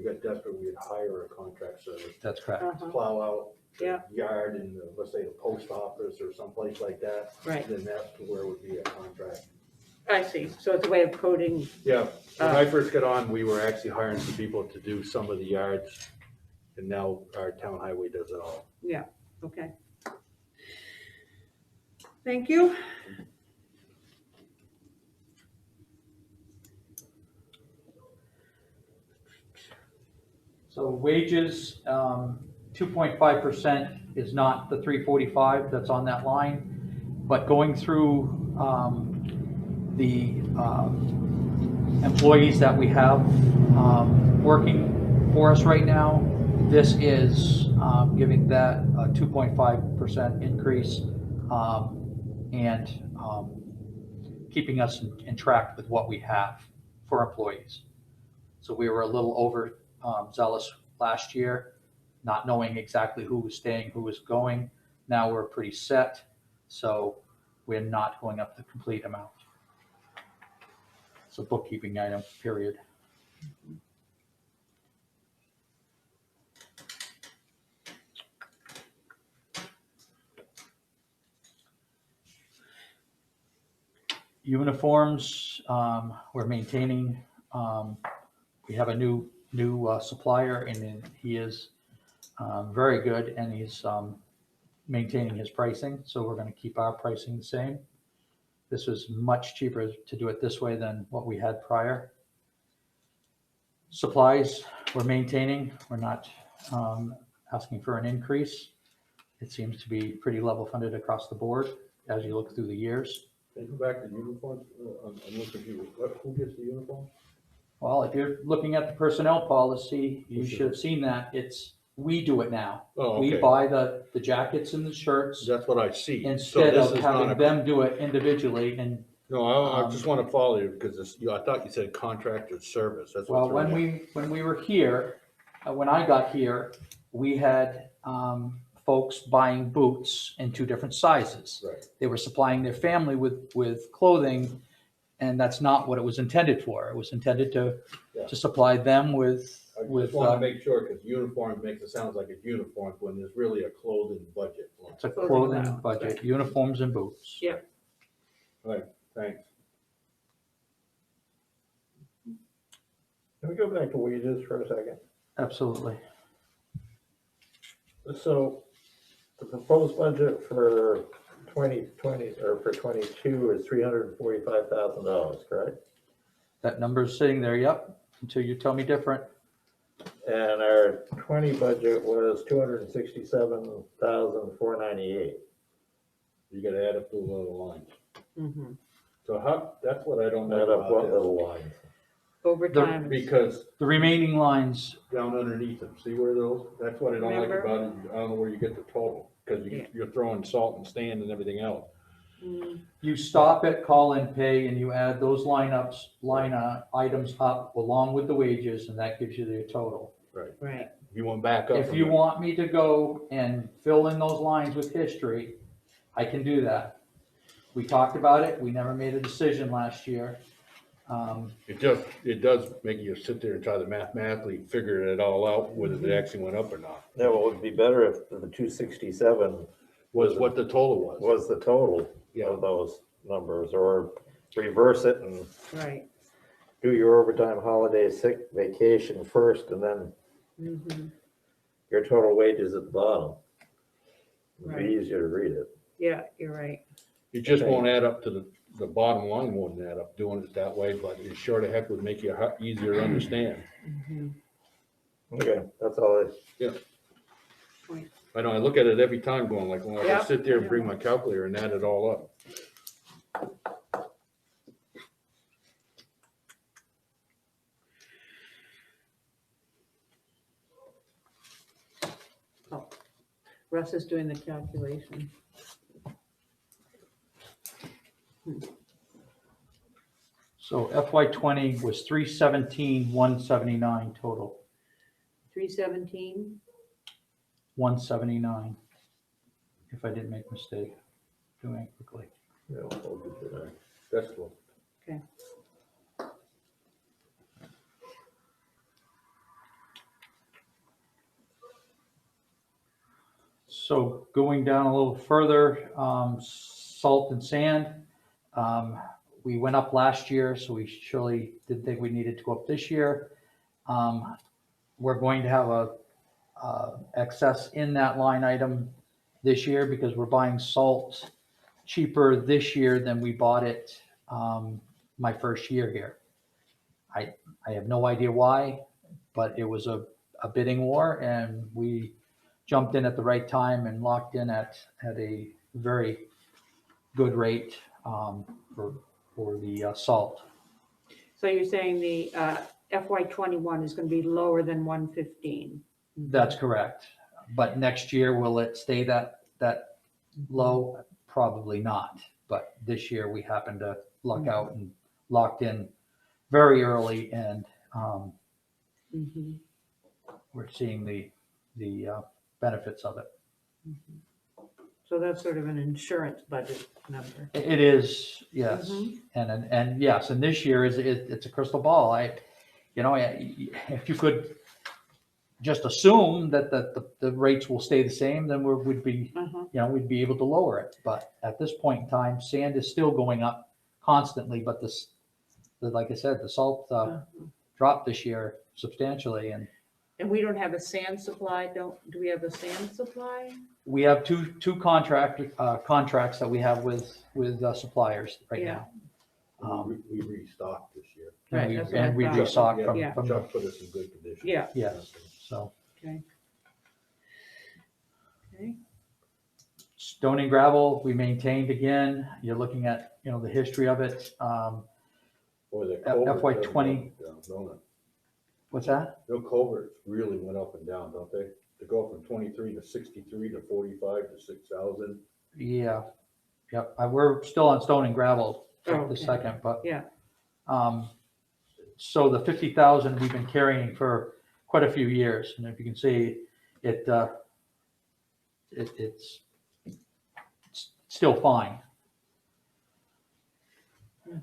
got desperate, we'd hire a contract service. That's correct. Plow out the Yeah. yard in, let's say, the post office or someplace like that. Right. Then that's where it would be a contract. I see. So it's a way of coding. Yeah, when I first got on, we were actually hiring some people to do some of the yards. And now our town highway does it all. Yeah, okay. Thank you. So wages, 2.5% is not the 345 that's on that line, but going through the employees that we have working for us right now, this is giving that a 2.5% increase and keeping us in track with what we have for employees. So we were a little over zealous last year, not knowing exactly who was staying, who was going. Now we're pretty set, so we're not going up the complete amount. It's a bookkeeping item, period. Uniforms, we're maintaining, we have a new supplier, and then he is very good, and he's maintaining his pricing, so we're gonna keep our pricing the same. This was much cheaper to do it this way than what we had prior. Supplies, we're maintaining, we're not asking for an increase. It seems to be pretty level funded across the board as you look through the years. Can you go back to uniforms? I'm looking for you. Who gets the uniform? Well, if you're looking at the personnel policy, you should have seen that. We do it now. Oh, We okay. buy the jackets and the shirts That's what I see. So instead this of is not having a- them do it individually. And No, I just want to follow you because I thought you said contracted service. That's well, what. when we were here, when I got here, we had folks buying boots in 2 different sizes. Right. They were supplying their family with clothing, and that's not what it was intended for. It was intended Yeah. to supply them with I just want to make sure because uniform makes it sound like it's uniform when there's really a clothing budget. it's a clothing budget, uniforms and boots. Yeah. Right, thanks. Can we go back to wages for a second? Absolutely. So the proposed budget for 2020 or for 22 is $345,000, correct? That number's sitting there, yep, until you tell me different. And our 20 budget was 267,498. You got to add up those little lines. Mhm. So that's what I don't know Add up what about little lines? Overtime. Because The remaining lines, down underneath them, see where those, that's what I don't like Remember? about it. I don't know where you get the total because Yeah. you're throwing salt and sand and everything else. Mm, you stop at call and pay and you add those items up along with the wages, and that gives you the total. right. If you want back up. If you want me to go and fill in those lines with history, I can do that. We talked about it. We never made a decision last year. It does make you sit there and try to mathematically figure it all out, whether it actually went up or not. Yeah, well, it would be better if the 267 Was what the total was. was the total Yeah. of those numbers, or reverse it and Right. do your overtime, holiday, sick, vacation first, and then Mhm. your total wages at the bottom. It'd Right. be easier to read it. Yeah, you're right. It just Okay. won't add up to the bottom line won't add up doing it that way, but it sure the heck would make you easier to understand. Mhm. Okay, that's all I. I know, I look at it every time going like, well, I Yep. just sit there and bring my calculator and add it all up. Russ is doing the calculation. So FY '20 was 317,179 total, 317. 179. If I didn't make a mistake, doing it quickly. Yeah, we'll get to that. That's cool. Okay. So going down a little further, salt and sand. We went up last year, so we surely didn't think we needed to go up this year. We're going to have a excess in that line item this year because we're buying salt cheaper this year than we bought it my first year here. I have no idea why, but it was a bidding war, and we jumped in at the right time and locked in at a very good rate for the salt. So you're saying the FY '21 is going to be lower than 115? That's correct. But next year, will it stay that low? Probably not. But this year, we happened to luck out and locked in very early, and Mhm. we're seeing the benefits of it. So that's sort of an insurance budget number. It is, yes. Mhm. And yes, and this year it's a crystal ball. If you could just assume that the rates will stay the same, then we'd be Uh-huh. we'd be able to lower it. But at this point in time, sand is still going up constantly, but like I said, the salt dropped this year substantially, and And we don't have a sand supply, do we have a sand supply? we have two contracts that we have with suppliers right Yeah. now. We restocked this year. Right, And we, that's what I and we thought. restocked Yeah. from Chuck put us in good condition. Yeah. yes. So Okay. Okay. stone and gravel, we maintained again. You're looking at, the history of it. Boy, that FY culvert 20. doesn't go down, don't it? What's that? No culverts really went up and down, don't they? To go from 23 to 63 to 45 to 6,000. Yeah. Yep. We're still on stone and gravel Oh, the okay. second, but Yeah. so the 50,000 we've been carrying for quite a few years, and if you can see it's still fine.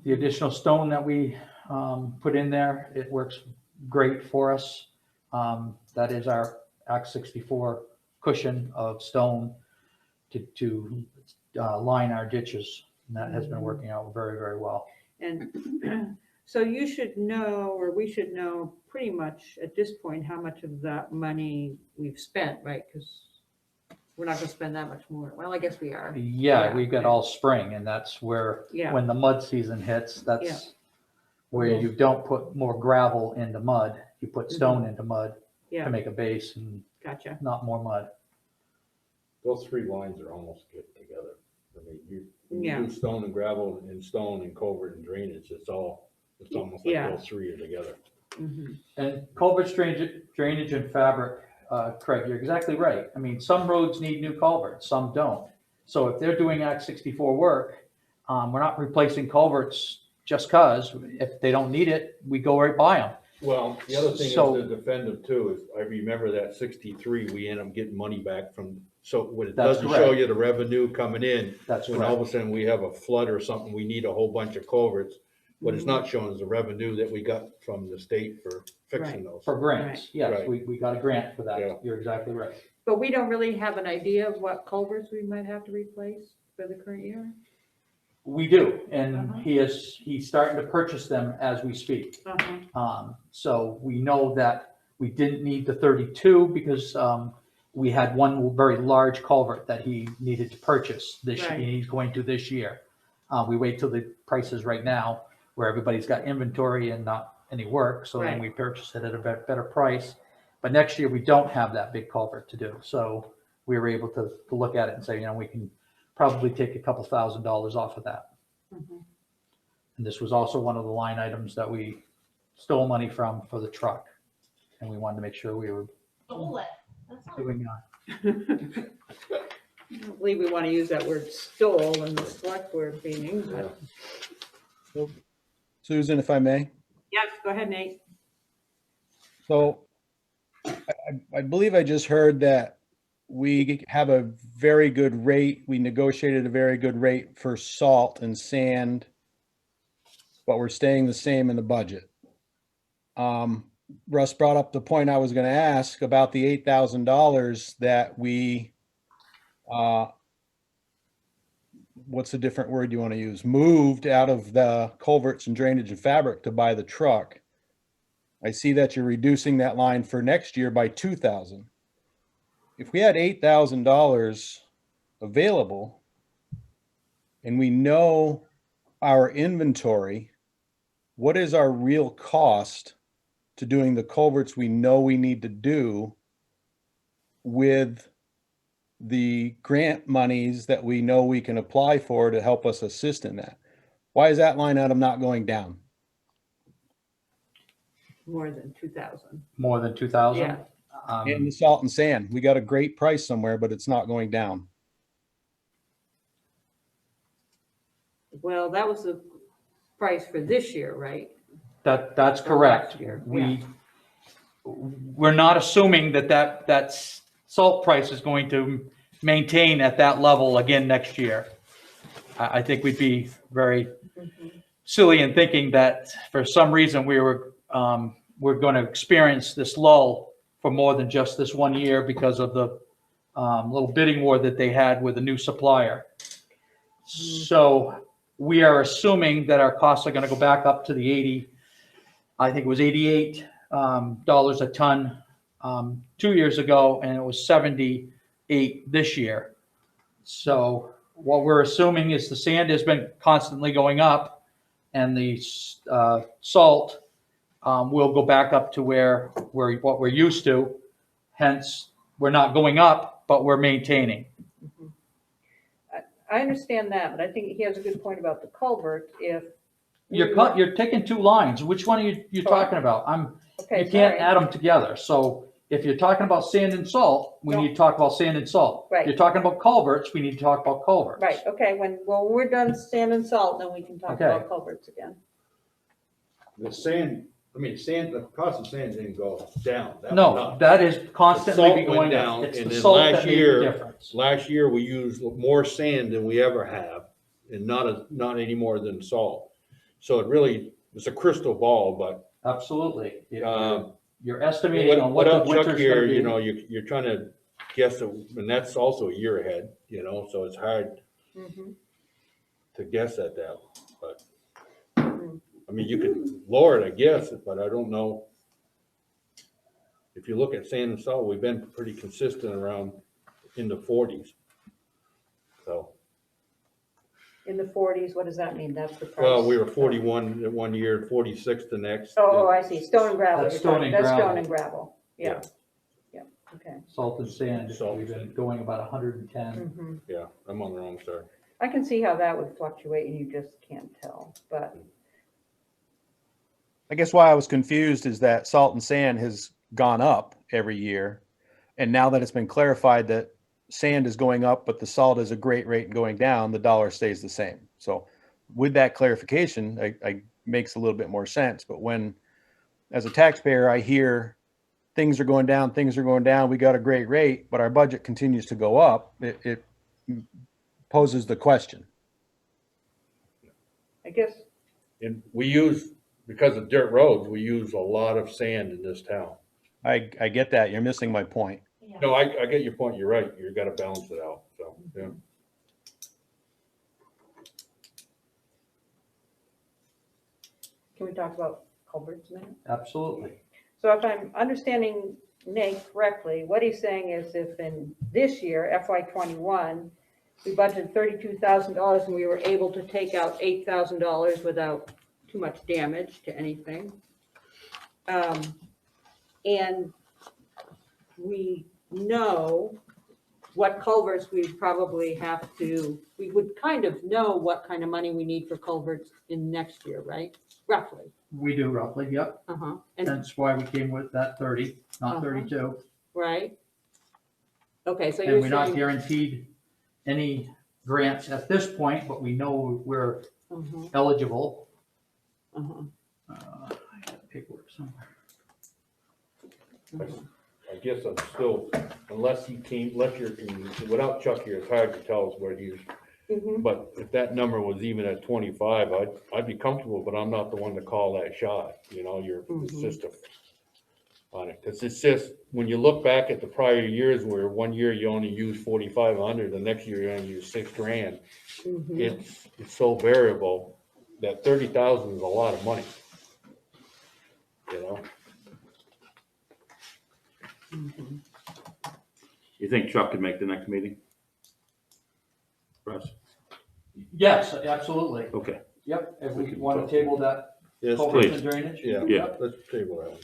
The additional stone that we put in there, it works great for us. That is our Act 64 cushion of stone to line our ditches, and that has been working out very, very well. And so you should know, or we should know pretty much at this point, how much of that money we've spent, right? Because we're not gonna spend that much more. Well, I guess we are. Yeah, we've got all spring, and that's where, Yeah. when the mud season hits, that's Yeah. where you don't put more gravel into mud, you put stone into mud to Yeah, make a base and gotcha. not more mud. Those three lines are almost getting together. I mean, when Yeah. you do stone and gravel and stone and culvert and drainage, it's almost like Yeah. those three are together. Mhm. And culverts, drainage and fabric, Craig, you're exactly right. I mean, some roads need new culverts, some don't. So if they're doing Act 64 work, we're not replacing culverts just cause. If they don't need it, we go right by them. Well, the other thing is So- to defend them too, is I remember that 63, we end up getting money back from, so what it That's doesn't show correct. you the revenue coming in. That's When all correct. of a sudden we have a flood or something, we need a whole bunch of culverts. What it's Mhm. not showing is the revenue that we got from the state for fixing those. For grants, yes, Right. we got a grant for Yeah. that. You're exactly right. But we don't really have an idea of what culverts we might have to replace for the current year? We do, and Uh-huh. he's starting to purchase them as we speak. Uh-huh. So we know that we didn't need the 32 because we had one very large culvert that he needed to purchase this year. Right. He's going to this year. We wait till the prices right now where everybody's got inventory and not any work, so then Right. we purchase it at a better price. But next year we don't have that big culvert to do, so we were able to look at it and say, we can probably take a couple $1,000s off of that. Mhm. And this was also one of the line items that we stole money from for the truck. And we wanted to make sure we were doing that. I don't believe we want to use that word stole in the select board meeting, but Susan, if I may. yes, go ahead, Nate. So I believe I just heard that we have a very good rate. We negotiated a very good rate for salt and sand, but we're staying the same in the budget. Russ brought up the point I was going to ask about the $8,000 that we, what's the different word you want to use? Moved out of the culverts and drainage and fabric to buy the truck. I see that you're reducing that line for next year by 2,000. If we had $8,000 available and we know our inventory, what is our real cost to doing the culverts we know we need to do with the grant monies that we know we can apply for to help us assist in that? Why is that line item not going down? More than 2,000. More than 2,000? Yeah. And the salt and sand, we got a great price somewhere, but it's not going down. Well, that was the price for this year, right? That's Or correct. last year, We're not assuming that salt price is going to maintain at that level again next year. I think we'd be very silly in thinking that for some reason we're going to experience this lull for more than just this 1 year because of the little bidding war that they had with a new supplier. So we are assuming that our costs are gonna go back up to the 80, I think it was $88 dollars a ton 2 years ago, and it was 78 this year. So what we're assuming is the sand has been constantly going up, and the salt will go back up to what we're used to. Hence, we're not going up, but we're maintaining. I understand that, but I think he has a good point about the culvert. If You're taking two lines. Which one are you talking about? okay, You can't sorry. add them together. So if you're talking about sand and salt, we need to talk about sand and salt. Right. You're talking about culverts, we need to talk about culverts. Right, okay, when we're done sand and salt, then we can talk Okay. about culverts again. The sand, the cost of sand didn't go down. That went No, up. that is The constantly salt be went going down, down. It's and the then salt last that made the year- difference. Last year, we used more sand than we ever have, and not any more than salt. So it's a crystal ball, but Absolutely. um, You're estimating on what the without Chuck winter's here, gonna be. you know, you're trying to guess, and that's also a year ahead, you know, so it's hard Mhm. to guess at that. But I mean, you could lower it, I guess, but I don't know. If you look at sand and salt, we've been pretty consistent around in the 40s. So, In the 40s, what does that mean? That's the price? well, we were 41 at one year, 46 the next. Oh, I see, stone and gravel. That's you're stone talking. and That's gravel. stone and gravel, yeah, yeah, okay. Salt and sand, Salt and we've been sand. going about 110. Mhm. Yeah, I'm on the wrong side. I can see how that would fluctuate and you just can't tell, but, I guess why I was confused is that salt and sand has gone up every year. And now that it's been clarified that sand is going up, but the salt is a great rate going down, the dollar stays the same. So with that clarification, I makes a little bit more sense. But when, as a taxpayer, I hear things are going down, we got a great rate, but our budget continues to go up, it poses the question. I guess, And because of dirt roads, we use a lot of sand in this town. I get that. You're missing my point. No, I get your point. You're right. You gotta balance it out, so, yeah. can we talk about culverts a minute? Absolutely. So if I'm understanding Nate correctly, what he's saying is if in this year, FY '21, we budgeted $32,000 and we were able to take out $8,000 without too much damage to anything. And we know what culverts we probably have to, we would kind of know what kind of money we need for culverts in next year, right? Roughly. We do roughly, yep. Uh-huh. And That's why we came with that 30, not Uh-huh. 32. right? Okay, so And you're we're not saying, guaranteed any grants at this point, but we know we're uh-huh, eligible. uh-huh, I got paperwork somewhere. uh-huh. I guess I'm still, unless without Chuck here, it's hard to tell us where he's, Mhm. but if that number was even at 25, I'd be comfortable, but I'm not the one to call that shot, you know, it's Mhm. just on it, because it's just, when you look back at the prior years where one year you only use 4,500, the next year you only use $6,000, Mhm. it's so variable that 30,000 is a lot of money, you know? Mhm. You think Chuck could make the next meeting? Russ? Yes, absolutely. Okay. Yep, if we We can want talk. to table that Yes, culverts please. and drainage. Yeah, Yeah. let's table that one.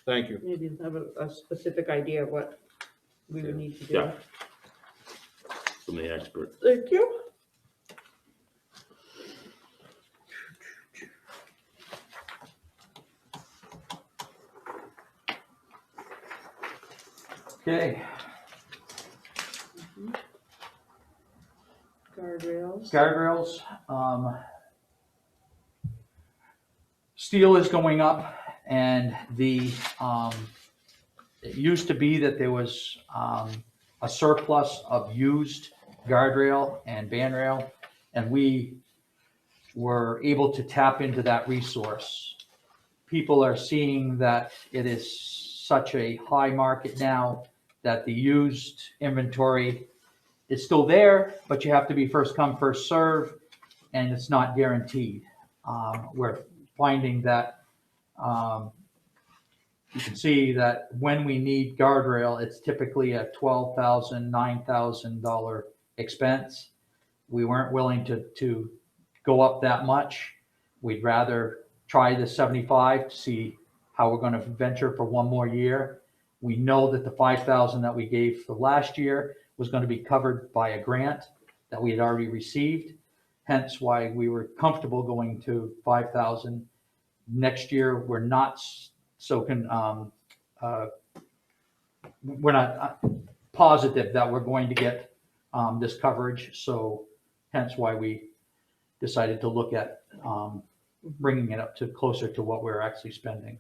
Thank you. Maybe have a specific idea of what we would need to do. Yeah. From the expert. Thank you. Okay, Guardrails. guardrails. Steel is going up, and it used to be that there was a surplus of used guardrail and band rail, and we were able to tap into that resource. People are seeing that it is such a high market now that the used inventory is still there, but you have to be first come, first serve. and it's not guaranteed. We're finding that you can see that when we need guardrail, it's typically a $12,000, $9,000 expense. We weren't willing to go up that much. We'd rather try the 75 to see how we're going to venture for one more year. We know that the 5,000 that we gave for last year was going to be covered by a grant that we had already received. Hence why we were comfortable going to 5,000. Next year, we're not we're not positive that we're going to get this coverage. So hence why we decided to look at bringing it up to closer to what we're actually spending.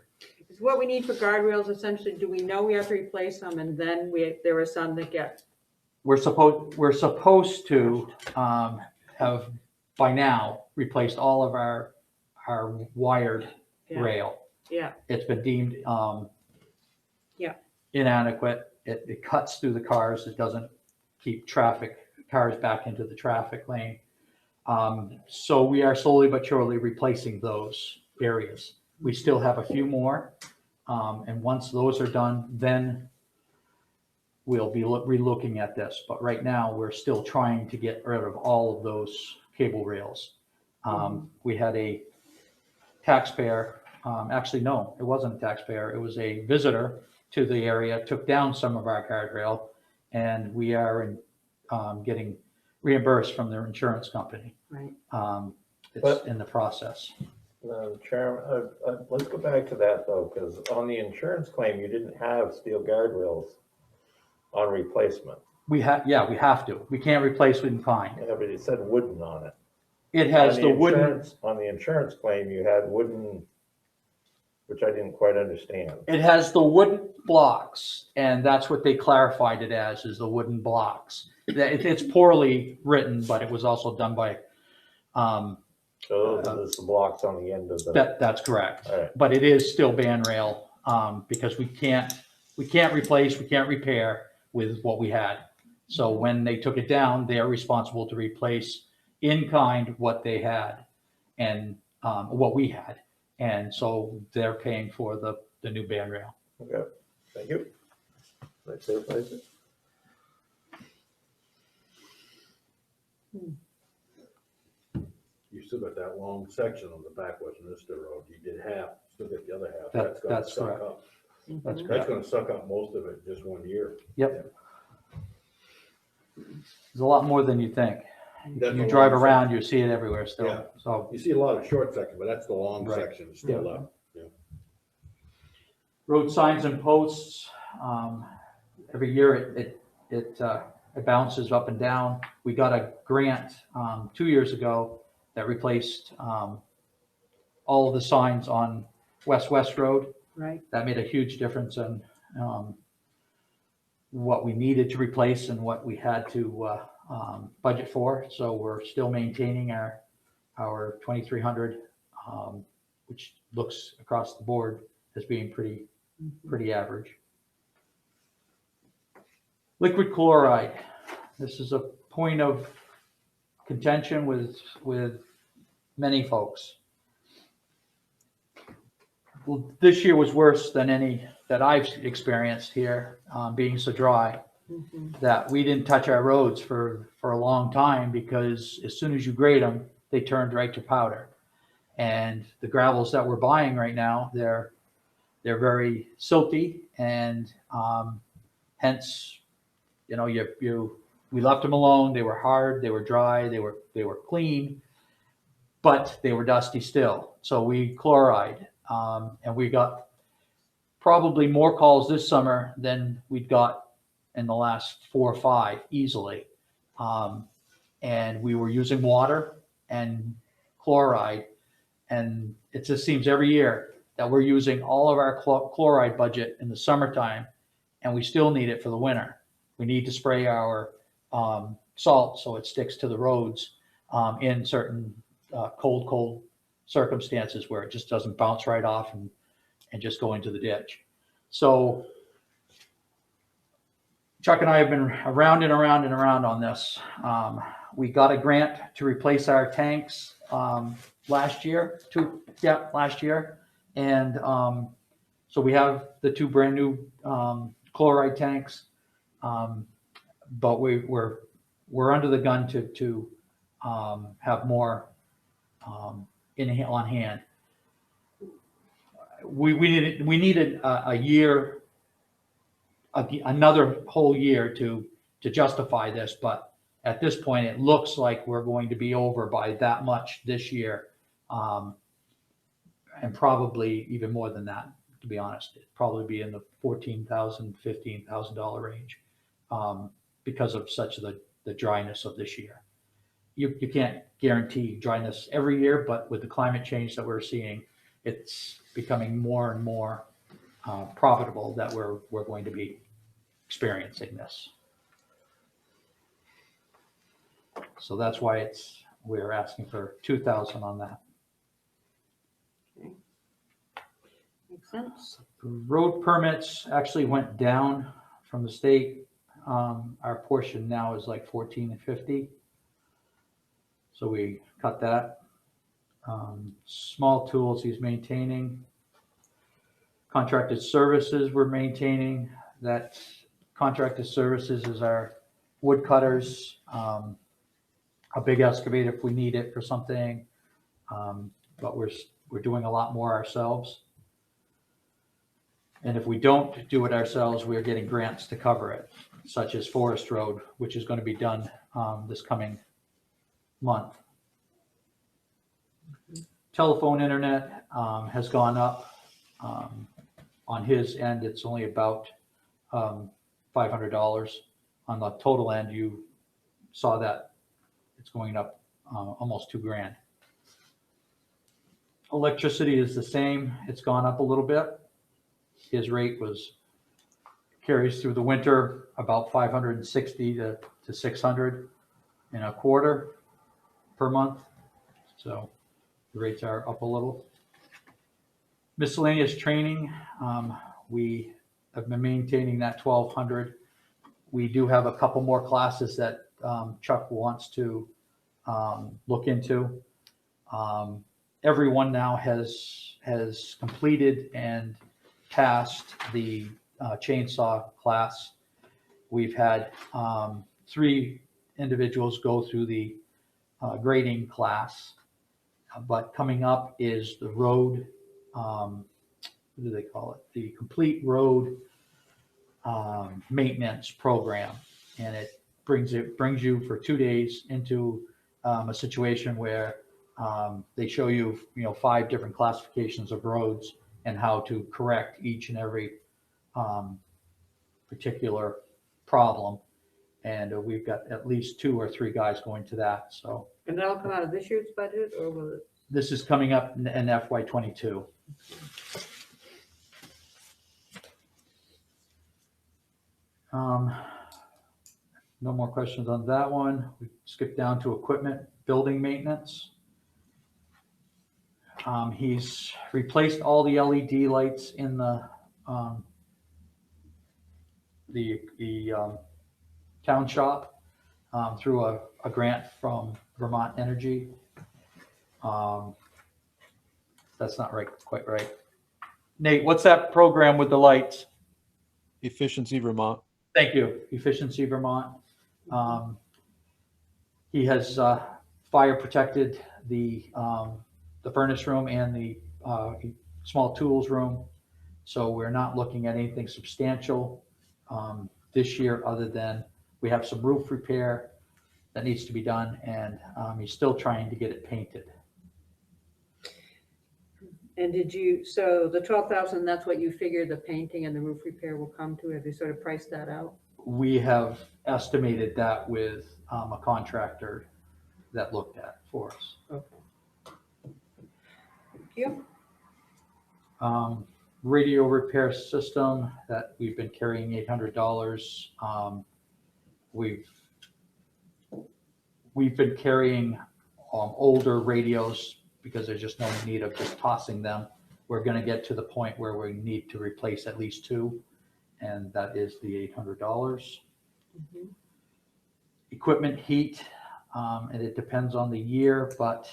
Is what we need for guardrails essentially, do we know we have to replace them, and then there are some that get? We're supposed to have by now replaced all of our wired rail. Yeah. It's been deemed Yeah. inadequate. It cuts through the cars. It doesn't keep cars back into the traffic lane. So we are slowly but surely replacing those areas. We still have a few more. And once those are done, then we'll be re-looking at this. But right now, we're still trying to get rid of all of those cable rails. We had a taxpayer, actually, no, it wasn't a taxpayer. It was a visitor to the area, took down some of our guardrail, and we are getting reimbursed from their insurance company. Right. It's in the process. Chairman, let's go back to that though, because on the insurance claim, you didn't have steel guardrails on replacement. We have to. We can't replace in kind. Yeah, but it said wooden on it. It has the wooden. On the insurance claim, you had wooden, which I didn't quite understand. It has the wooden blocks, and that's what they clarified it as, is the wooden blocks. It's poorly written, but it was also done by. So those are the blocks on the end of the. That's correct. All right. But it is still band rail because we can't replace, we can't repair with what we had. So when they took it down, they are responsible to replace in kind what they had and what we had. And so they're paying for the new band rail. Okay, thank you. That clarifies it. You still got that long section on the back Westminster Road. You did half, still got the other half. That's gonna correct. suck up. That's That's correct. gonna suck up most of it just 1 year. Yep. There's a lot more than you think. That's You a drive long around, you see it everywhere still. Yeah. So You see a lot of short section, but that's the long Right. section still Yeah. up. road signs and posts, every year it bounces up and down. We got a grant 2 years ago that replaced all of the signs on West Road. Right. That made a huge difference in what we needed to replace and what we had to budget for. So we're still maintaining our 2,300, which looks across the board as being pretty average. Liquid chloride. This is a point of contention with many folks. Well, this year was worse than any that I've experienced here, being so dry, that we didn't touch our roads for a long time because as soon as you grade them, they turned right to powder. And the gravels that we're buying right now, they're very silty, and hence, we left them alone. They were hard, they were dry, they were clean, but they were dusty still. So we chloride, and we got probably more calls this summer than we'd got in the last 4 or 5 easily. And we were using water and chloride, and it just seems every year that we're using all of our chloride budget in the summertime, and we still need it for the winter. We need to spray our salt so it sticks to the roads in certain cold circumstances where it just doesn't bounce right off and just go into the ditch. So Chuck and I have been around and around and around on this. We got a grant to replace our tanks last year. Last year. And so we have the 2 brand new chloride tanks, but we're under the gun to have more on hand. We needed a year, another whole year to justify this, but at this point, it looks like we're going to be over by that much this year, and probably even more than that, to be honest. It'd probably be in the $14,000, $15,000 range, because of the dryness of this year. You can't guarantee dryness every year, but with the climate change that we're seeing, it's becoming more and more profitable that we're going to be experiencing this. So that's why we're asking for 2,000 on that. Okay. Makes sense. Road permits actually went down from the state. Our portion now is like $14.50. So we cut that. Small tools he's maintaining. Contracted services we're maintaining. That contracted services is our wood cutters, a big excavator if we need it for something, but we're doing a lot more ourselves. And if we don't do it ourselves, we're getting grants to cover it, such as Forest Road, which is going to be done this coming month. Telephone internet has gone up. On his end, it's only about $500. On the total end, you saw that it's going up almost $2,000. Electricity is the same. It's gone up a little bit. His rate carries through the winter about 560 to 600 in a quarter per month. So the rates are up a little. Miscellaneous training, we have been maintaining that 1,200. We do have a couple more classes that Chuck wants to look into. Everyone now has completed and passed the chainsaw class. We've had 3 individuals go through the grading class, but coming up is the road, what do they call it? The complete road maintenance program. And it brings you for 2 days into a situation where they show you, 5 different classifications of roads and how to correct each and every particular problem. And we've got at least 2 or 3 guys going to that. So. And that'll come out of this year's budget, or will it? This is coming up in FY22. No more questions on that one. We skip down to equipment, building maintenance. He's replaced all the LED lights in the town shop through a grant from Vermont Energy. That's not right, quite right. Nate, what's that program with the lights? Efficiency Vermont. Thank you, Efficiency Vermont. He has fire protected the furnace room and the small tools room. So we're not looking at anything substantial this year, other than we have some roof repair that needs to be done, and he's still trying to get it painted. And so the 12,000, that's what you figure the painting and the roof repair will come to? Have you sort of priced that out? We have estimated that with a contractor that looked at for us. Okay. Thank you. Radio repair system that we've been carrying $800. We've been carrying older radios because there's just no need of just tossing them. We're going to get to the point where we need to replace at least 2, and that is the $800. Mhm. Equipment heat, and it depends on the year, but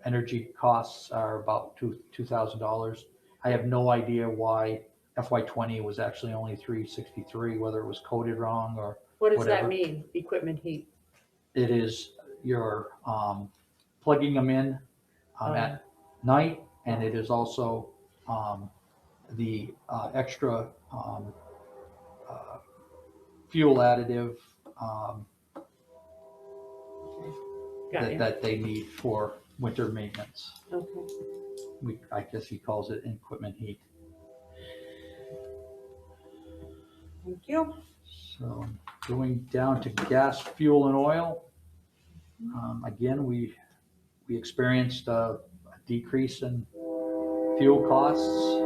energy costs are about $2,000. I have no idea why FY20 was actually only 363, whether it was coded wrong or What does whatever. that mean, equipment heat? It is your plugging them in at night, and it is also the extra fuel additive Got you. that they need for winter maintenance. Okay. I guess he calls it equipment heat. Thank you. So going down to gas, fuel, and oil. Again, we experienced a decrease in fuel costs.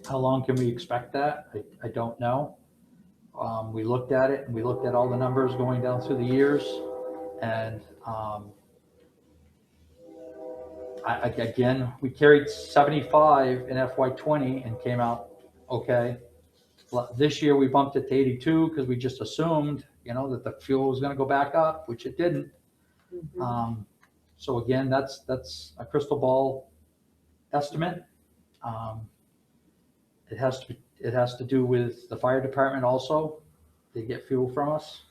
How long can we expect that? I don't know. We looked at it and we looked at all the numbers going down through the years, and again, we carried 75 in FY20 and came out okay. This year we bumped it to 82 because we just assumed, that the fuel was going to go back up, which it didn't. Mhm. So again, that's a crystal ball estimate. It has to do with the fire department also. They get fuel from us,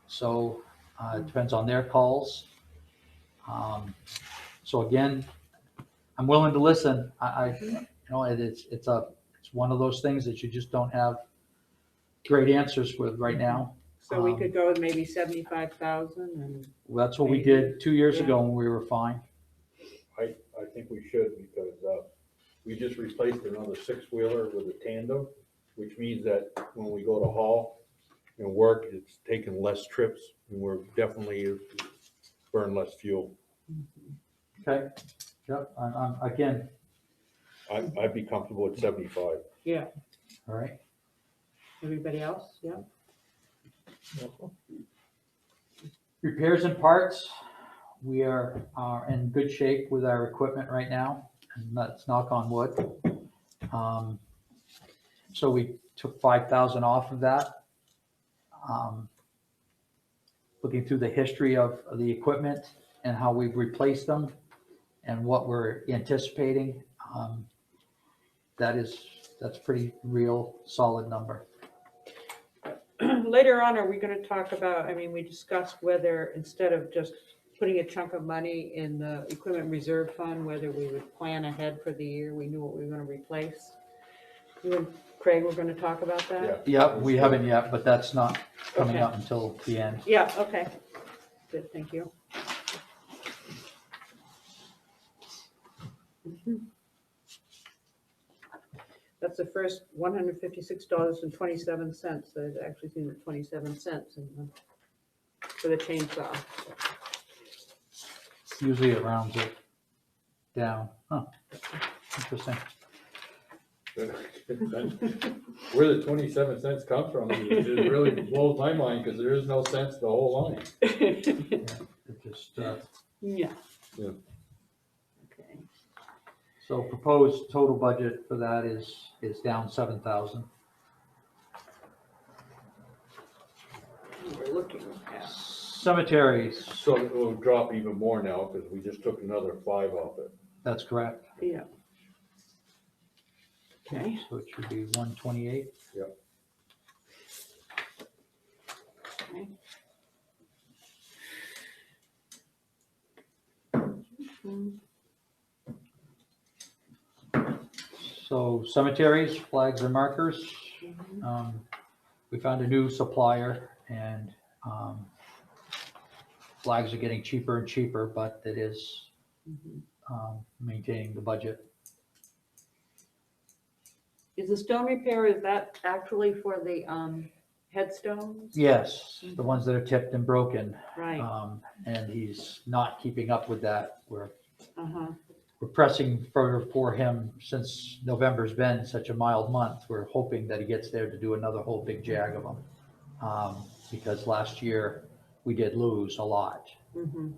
so it depends on their calls. So again, I'm willing to listen. It's one of those things that you just don't have great answers with right now. So we could go with maybe 75,000 and. That's what we did 2 years ago and we were fine. I think we should, because we just replaced another six-wheeler with a tandem, which means that when we go to haul and work, it's taking less trips, and we're definitely burn less fuel. Okay. Yep. Again. I'd be comfortable at 75. Yeah. All right. Everybody else? Yeah. Repairs and parts. We are in good shape with our equipment right now, and let's knock on wood. So we took 5,000 off of that. Looking through the history of the equipment and how we've replaced them and what we're anticipating, that's pretty real solid number. Later on, are we going to talk about, we discussed whether instead of just putting a chunk of money in the equipment reserve fund, whether we would plan ahead for the year, we knew what we were going to replace. You and Craig were going to talk about that? Yep, we haven't yet, but that's not coming Okay. up until the end. Yeah, okay. Good, thank you. That's the first $156.27. I've actually seen the 27 cents for the chainsaw. Usually it rounds it down. Huh. Interesting. Where the 27 cents comes from, it really blows my mind, because there is no cents the whole line. It just, Yeah. Yeah. Okay. so proposed total budget for that is down 7,000. We're looking at. Cemeteries, So it will drop even more now, because we just took another 5 off it. that's correct. Yeah. Okay. So it should be 128. Yep. Okay. So cemeteries, flags and markers. We found a new supplier, and flags are getting cheaper and cheaper, but it is maintaining the budget. Is the stone repair, is that actually for the headstones? Yes, the ones that are tipped and broken. Right. And he's not keeping up with that. Uh-huh. We're pressing for him since November's been such a mild month. We're hoping that he gets there to do another whole big jag of them. Because last year we did lose a lot. Mm-hmm.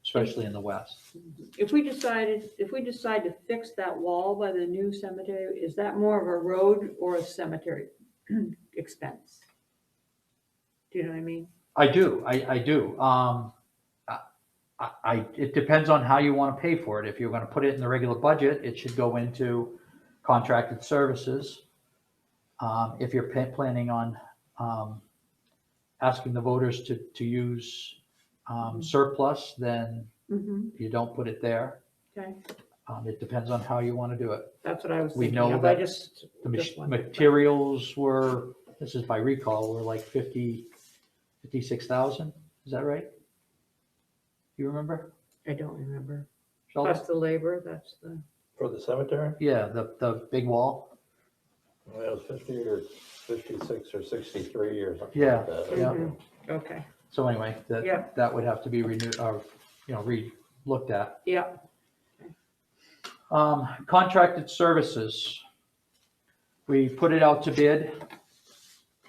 As especially in the west. If we decide to fix that wall by the new cemetery, is that more of a road or a cemetery expense? Do you know what I mean? I do. It depends on how you want to pay for it. If you're going to put it in the regular budget, it should go into contracted services. If you're planning on asking the voters to use surplus, then Mm-hmm. you don't put it there. Okay, It depends on how you want to do it. that's what I was We thinking know of. I that just wondered. Materials were, this is by recall, were like 56,000. Is that right? You remember? I don't remember. Sheldon? Plus the labor, that's the, For the cemetery? Yeah, the big wall. Well, it was 50 or 56 or 63 or something Yeah, like that. yeah. Mhm. Okay, So anyway, Yeah. that would have to be renewed, or, re-looked at. yeah, Contracted services. We put it out to bid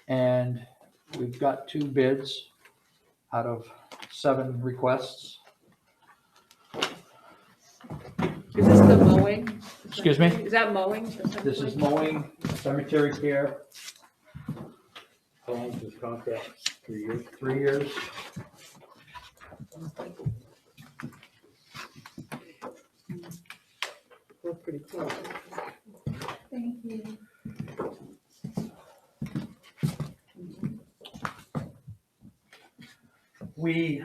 and we've got 2 bids out of 7 requests. is this the mowing? Excuse me? Is that mowing? This is mowing, cemetery care, How long is this contract? 3 years? 3 years. We're pretty close. Thank you. We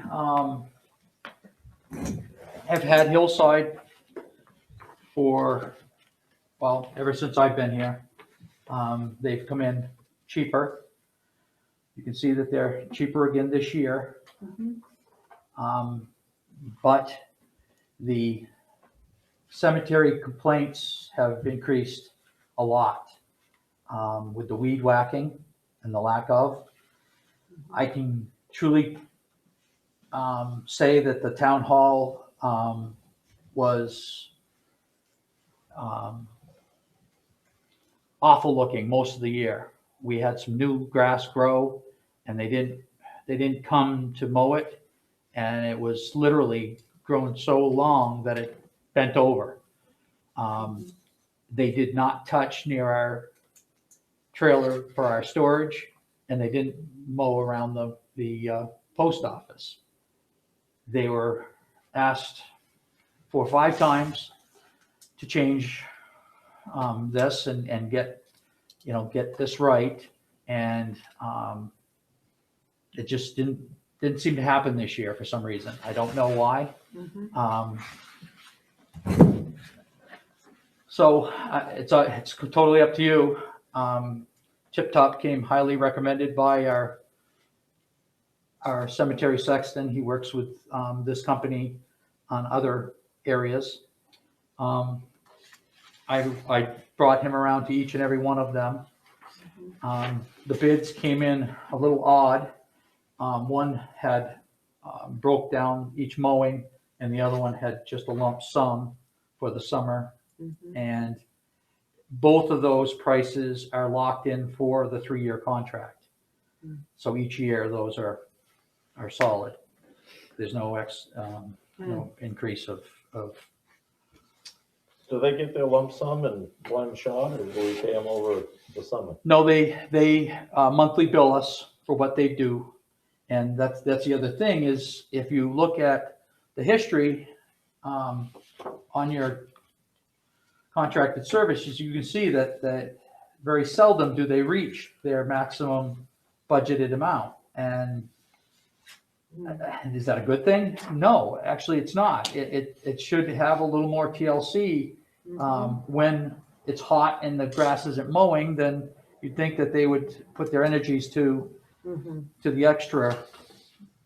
have had Hillside for, well, ever since I've been here. They've come in cheaper. You can see that they're cheaper again this year. But the cemetery complaints have increased a lot with the weed whacking and the lack of. I can truly say that the town hall was awful looking most of the year. We had some new grass grow and they didn't come to mow it, and it was literally grown so long that it bent over. They did not touch near our trailer for our storage, and they didn't mow around the post office. They were asked 4 or 5 times to change this and get this right, and it just didn't seem to happen this year for some reason. I don't know why. So it's totally up to you. Tip Top came highly recommended by our cemetery sexton. He works with this company on other areas. I brought him around to each and every one of them. The bids came in a little odd. One had broke down each mowing, and the other one had just a lump sum for the summer. And both of those prices are locked in for the 3-year contract. So each year those are solid. There's no no increase of. Do they get their lump sum in one shot, or do we pay them over the summer? No, they monthly bill us for what they do. And that's the other thing is, if you look at the history on your contracted services, you can see that very seldom do they reach their maximum budgeted amount. And is that a good thing? No, actually it's not. It should have a little more TLC. When it's hot and the grass isn't mowing, then you'd think that they would put their energies to the extra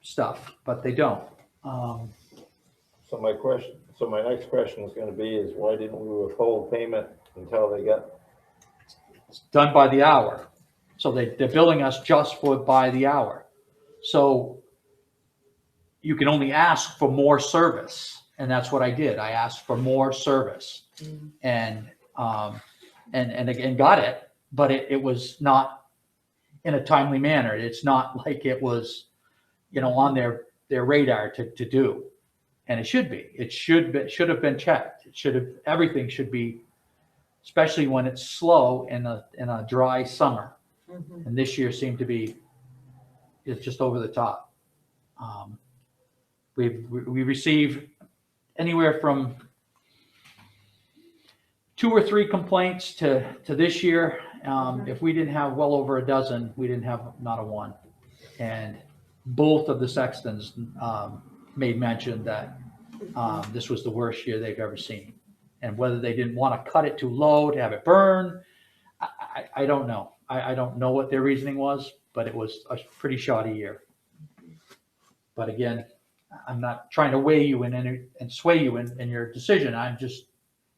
stuff, but they don't. So my next question is going to be is why didn't we withhold payment until they got? It's done by the hour. So they're billing us just by the hour. So you can only ask for more service. And that's what I did. I asked for more service and again got it, but it was not in a timely manner. It's not like it was, on their radar to do. And it should be. It should have been checked. Everything should be, especially when it's slow in a dry summer. Mhm. And this year seemed to be, it's just over the top. We receive anywhere from 2 or 3 complaints to this year. If we didn't have well over a dozen, we didn't have not a one. And both of the sextons made mention that this was the worst year they've ever seen. And whether they didn't want to cut it too low to have it burn, I don't know. I don't know what their reasoning was, but it was a pretty shoddy year. But again, I'm not trying to weigh you in and sway you in your decision. I'm just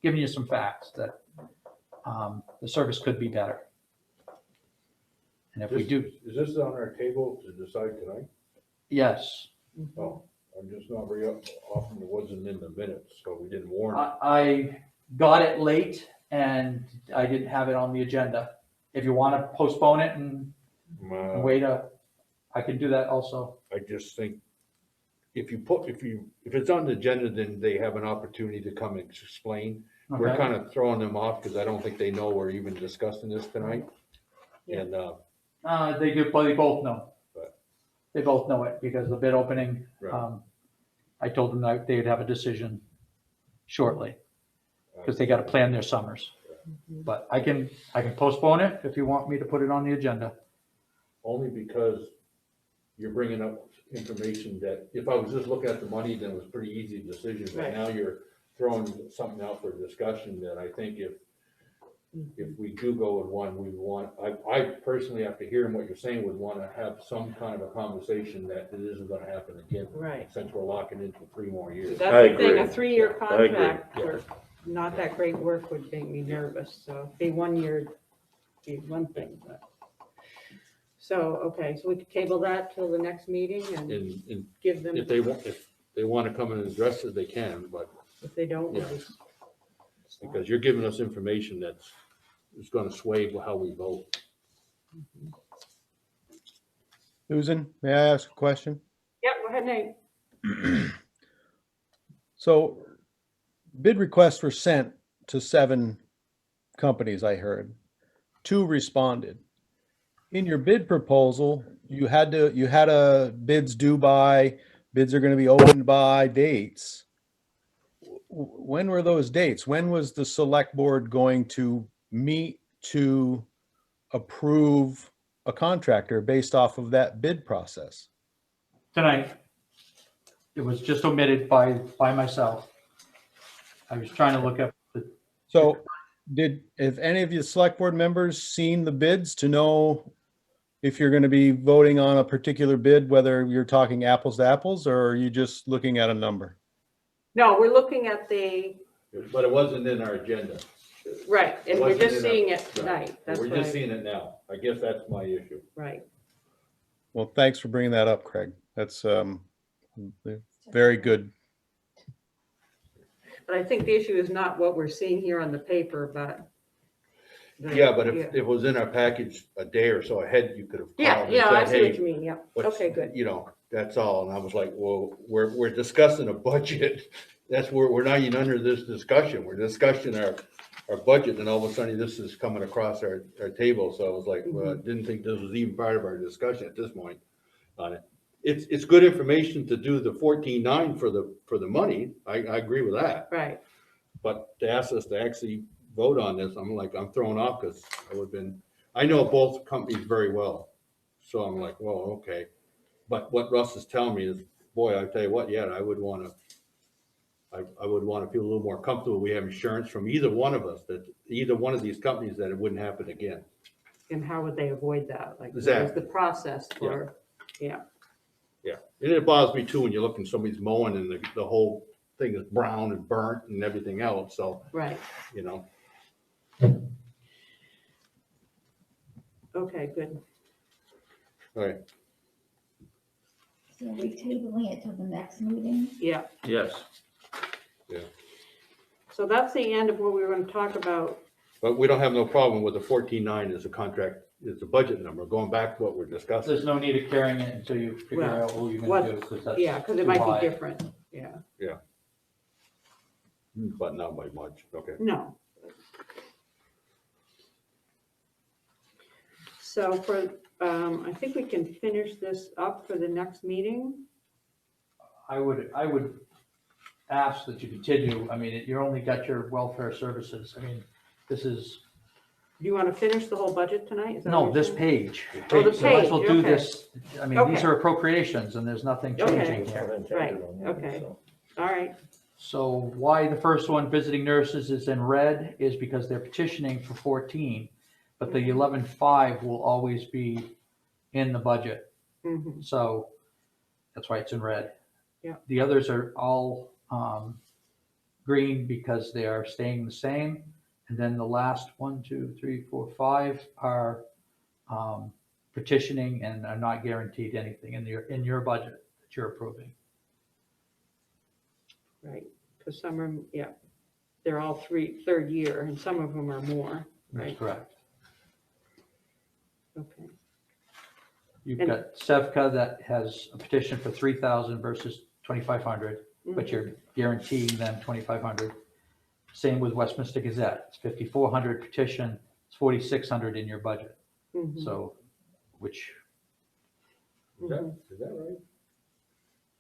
giving you some facts that the service could be better. And if we do, Is this on our table to decide tonight? yes, Oh, I'm just not very often, it wasn't in the minutes, so we didn't warn it. I got it late and I didn't have it on the agenda. If you want to postpone it and wait I can do that also. I just think if it's on the agenda, then they have an opportunity to come and explain. We're Okay. kind of throwing them off because I don't think they know we're even discussing this tonight. And, They both know. Right. They both know it because the bid opening, Right. I told them that they'd have a decision shortly because they got to plan their summers. But I can postpone it if you want me to put it on the agenda. only because you're bringing up information that if I was just looking at the money, then it was a pretty easy decision. But Right. now you're throwing something out for discussion that I think if we do go with one, we want, I personally, after hearing what you're saying, would want to have some kind of a conversation that it isn't going to happen again. Right. Since we're locking into 3 more years. That's the thing, agree. a 3-year I agree. contract for not that great work would make me nervous, so be 1 year, be one thing, but. So, okay, so we could table that till the next meeting and And give them, if they want to come and address it, they can, but if they don't, we'll Yeah. just. because you're giving us information that's going to sway how we vote. Susan, may I ask a question? Yeah, go ahead, Nate. So bid requests were sent to 7 companies, I heard. 2 responded. In your bid proposal, you had a bids due by, bids are going to be opened by dates. When were those dates? When was the select board going to meet to approve a contractor based off of that bid process? Tonight, it was just omitted by myself. I was trying to look up So have any of you select board members seen the bids to know if you're going to be voting on a particular bid, whether you're talking apples to apples, or are you just looking at a number? No, we're looking at But it wasn't in our agenda. right, and we're just seeing it tonight, that's We're just right, seeing it now. I guess that's my issue. right. Well, thanks for bringing that up, Craig. That's very good. But I think the issue is not what we're seeing here on the paper, but. Yeah, but if it was in our package a day or so ahead, you could have Yeah, called yeah, I and see said, what you hey, mean, yeah, what's, okay, good. you know, that's all. And I was like, well, we're discussing a budget. That's where we're not even under this discussion. We're discussing our budget, and all of a sudden this is coming across our table. So I was like, well, I didn't think this was even part of our discussion at this point on it. It's good information to do the 14.9 for the money. I agree with that. Right, But to ask us to actually vote on this, I'm thrown off because I know both companies very well. So I'm like, well, okay. But what Russ is telling me is, boy, I tell you what, yeah, I would want to feel a little more comfortable. We have insurance from either one of us, that either one of these companies, that it wouldn't happen again. and how would they avoid that? Like, what is Exactly. the process for, yeah, Yeah. And it bothers me too when you look and somebody's mowing and the whole thing is brown and burnt and everything else. So, right, you know, okay, good. all right. So are we tabling it till the next meeting? Yeah, Yes. so that's the end of what we were going to talk about. But we don't have no problem with the 14.9 as a contract, as a budget number, going back to what we're discussing. There's no need of carrying it until you figure Well, out what you're what- gonna do, because that's Yeah, because it too might high. be different, Yeah, But not by much, okay. no. So for, I think we can finish this up for the next meeting. I would ask that you continue. I mean, you only got your welfare services. I mean, this is, Do you want to finish the whole budget tonight? Is that no, what you're this saying? page. Oh, the So might as well page, do okay. this. I mean, these Okay. are appropriations and there's nothing Okay. changing here. Right, okay. All right, So why the first one, visiting nurses, is in red is because they're petitioning for 14, but the 11.5 will always be in the budget. mhm, So that's why it's in red. Yeah. The others are all green because they are staying the same. And then the last 1, 2, 3, 4, 5 are petitioning and are not guaranteed anything in your budget that you're approving. right, because some are, yeah, they're all third year, and some of them are more, That's right? correct. Okay, You've And- got Sevka that has a petition for 3,000 versus 2,500, but mhm, you're guaranteeing them 2,500. Same with Westminster Gazette. It's 5,400 petition, it's 4,600 in your budget. mhm, So, which, mhm. Is that right?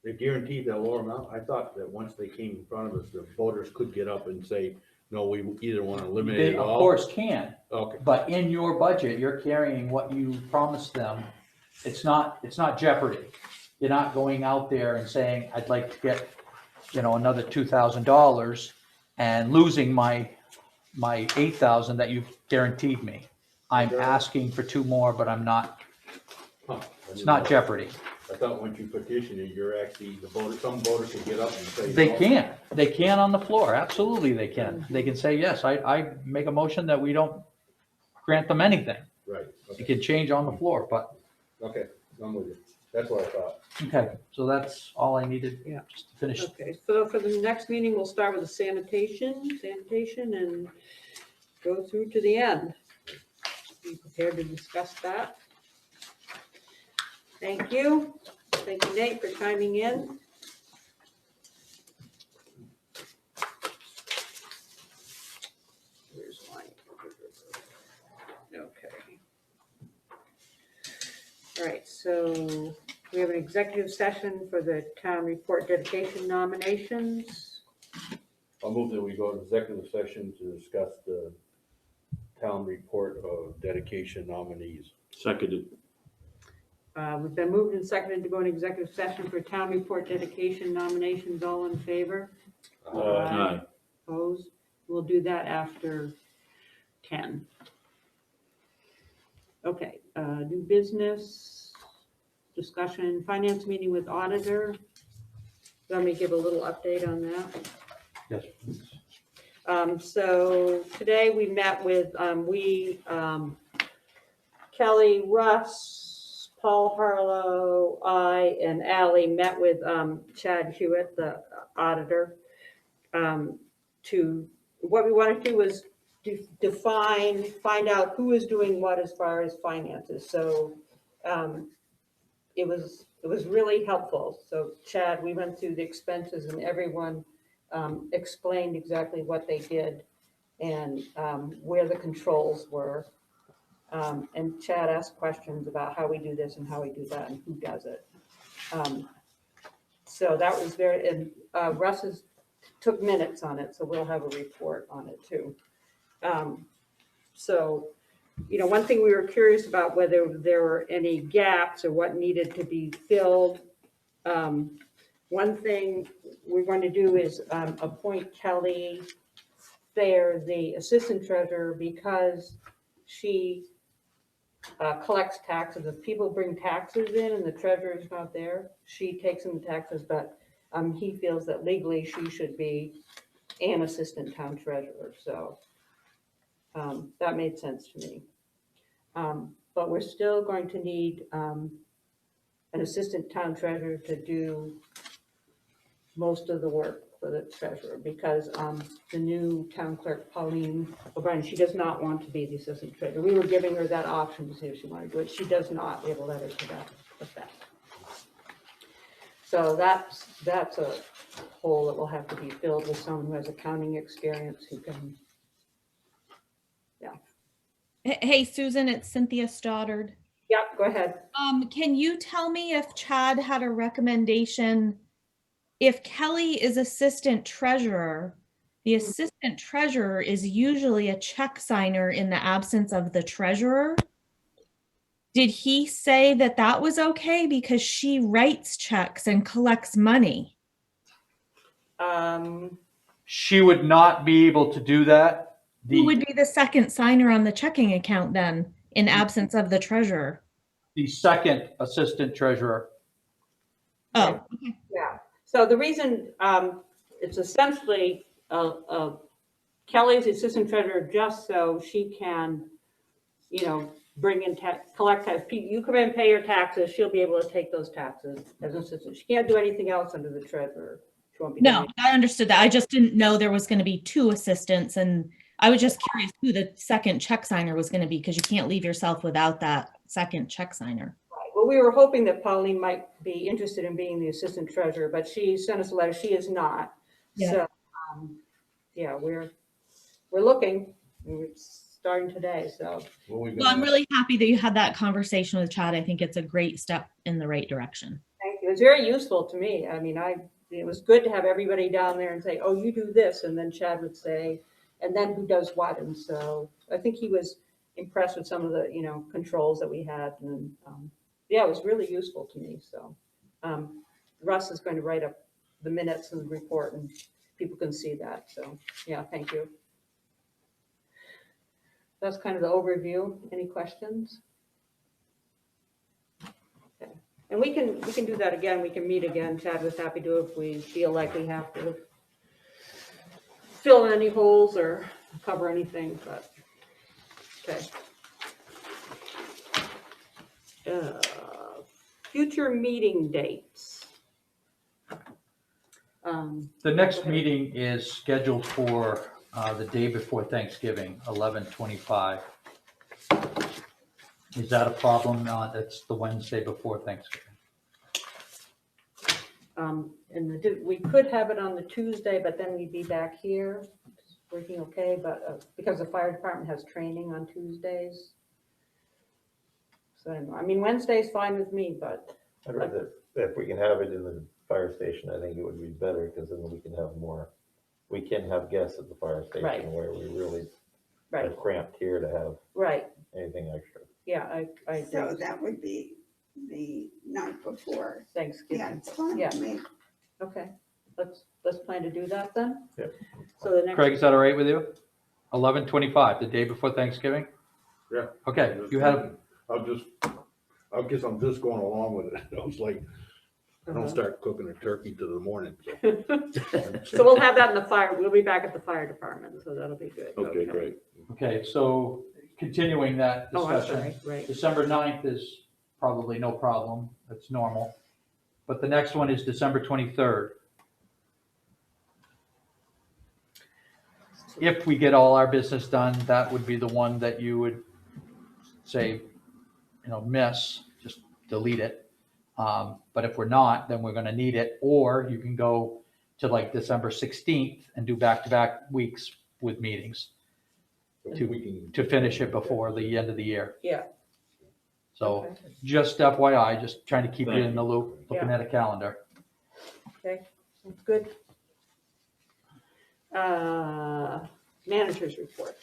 They guaranteed that lower amount? I thought that once they came in front of us, the voters could get up and say, no, we either want to eliminate they it of all. course can, Okay, but in your budget, you're carrying what you promised them. It's not jeopardy. You're not going out there and saying, I'd like to get, another $2,000 and losing my 8,000 that you've guaranteed me. I'm asking for 2 more, but I'm not, huh. it's not jeopardy. I thought once you petition it, you're actually, some voters could get up and say. They no. can. They can on the floor. Absolutely, they can. They can say, yes, I make a motion that we don't grant them anything. Right, It okay, can change on the floor, but, okay, I'm with you. That's what I thought. okay, so that's all I needed. Yeah. Just to finish. Okay, so for the next meeting, we'll start with the sanitation, and go through to the end. Be prepared to discuss that. Thank you. Thank you, Nate, for chiming in. Where's mine? Okay. All right, so we have an executive session for the town report dedication nominations. I'll move that we go to executive session to discuss the town report of dedication nominees. Seconded. We've been moved and seconded to go into executive session for town report dedication nominations. All in favor? Aye. Opposed? We'll do that after 10. Okay, new business, discussion, finance meeting with auditor. Let me give a little update on that. Yes, please. So today we met with, Kelly, Russ, Paul Harlow, I, and Ally met with Chad Hewitt, the auditor. What we wanted to do was find out who is doing what as far as finances. So it was really helpful. So Chad, we went through the expenses and everyone explained exactly what they did and where the controls were. And Chad asked questions about how we do this and how we do that and who does it. So that was very, and Russ took minutes on it, so we'll have a report on it too. So, one thing we were curious about whether there were any gaps or what needed to be filled. One thing we're going to do is appoint Kelly Thayer, the assistant treasurer, because she collects taxes. If people bring taxes in and the treasurer is not there, she takes in the taxes, but he feels that legally she should be an assistant town treasurer. So that made sense to me. But we're still going to need an assistant town treasurer to do most of the work for the treasurer because the new town clerk, Pauline O'Brien, she does not want to be the assistant treasurer. We were giving her that option to see if she wanted to do it. She does not. We have a letter to that effect. So that's hole that will have to be filled with someone who has accounting experience who can, Hey, Susan, it's Cynthia Stoddard. Yep, go ahead. Can you tell me if Chad had a recommendation? If Kelly is assistant treasurer, the assistant treasurer is usually a check signer in the absence of the treasurer. Did he say that that was okay because she writes checks and collects money? She would not be able to do that. Who would be the second signer on the checking account then, in absence of the treasurer? The second assistant treasurer. Oh, Yeah, so the reason, it's essentially, Kelly's the assistant treasurer just so she can, bring in collect tax. You come in and pay your taxes, she'll be able to take those taxes as an assistant. She can't do anything else under the treasurer. She won't be doing no, anything. I understood that. I just didn't know there was going to be two assistants, and I was just curious who the second check signer was going to be because you can't leave yourself without that second check signer. Right. Well, we were hoping that Pauline might be interested in being the assistant treasurer, but she sent us a letter. She is not. Yeah. So, yeah, we're looking. We're starting today, so. Well, I'm really happy that you had that conversation with Chad. I think it's a great step in the right direction. Thank you. It's very useful to me. I mean, it was good to have everybody down there and say, oh, you do this. And then Chad would say, and then who does what? And so I think he was impressed with some of the, controls that we had. And yeah, it was really useful to me. So Russ is going to write up the minutes and the report and people can see that. So yeah, thank you. That's kind of the overview. Any questions? Okay. And we can do that again. We can meet again. Chad was happy to if we feel like we have to fill in any holes or cover anything, but okay. Future meeting dates. The next meeting is scheduled for the day before Thanksgiving, 11/25. Is that a problem? That's the Wednesday before Thanksgiving. And we could have it on the Tuesday, but then we'd be back here, working okay, but because the fire department has training on Tuesdays. So I mean, Wednesday's fine with me, but. I'd rather, if we can have it in the fire station, I think it would be better, because then we can have guests at the fire station. Right. Where we really Right. are cramped here to have Right. anything extra. Yeah, I So do. that would be the night before. Thanksgiving. Yeah, it's fine Yeah. with me. Okay, let's plan to do that then. Yep. So the next. Craig, is that all right with you? 11/25, the day before Thanksgiving? Yeah. Okay, you have, I guess I'm just going along with it. I was like, I don't start cooking a turkey till the morning, so. So we'll have that in the fire. We'll be back at the fire department, so that'll be good. Okay, great. okay, so continuing that Oh, I'm discussion. sorry, right. December 9th is probably no problem. That's normal. But the next one is December 23rd. If we get all our business done, that would be the one that you would say, miss, just delete it. But if we're not, then we're going to need it. Or you can go to like December 16th and do back-to-back weeks with meetings to finish it before the end of the year. Yeah. So Okay. just FYI, just trying to keep you Thank in the loop, looking Yeah. at a calendar. Okay, sounds good. Managers report.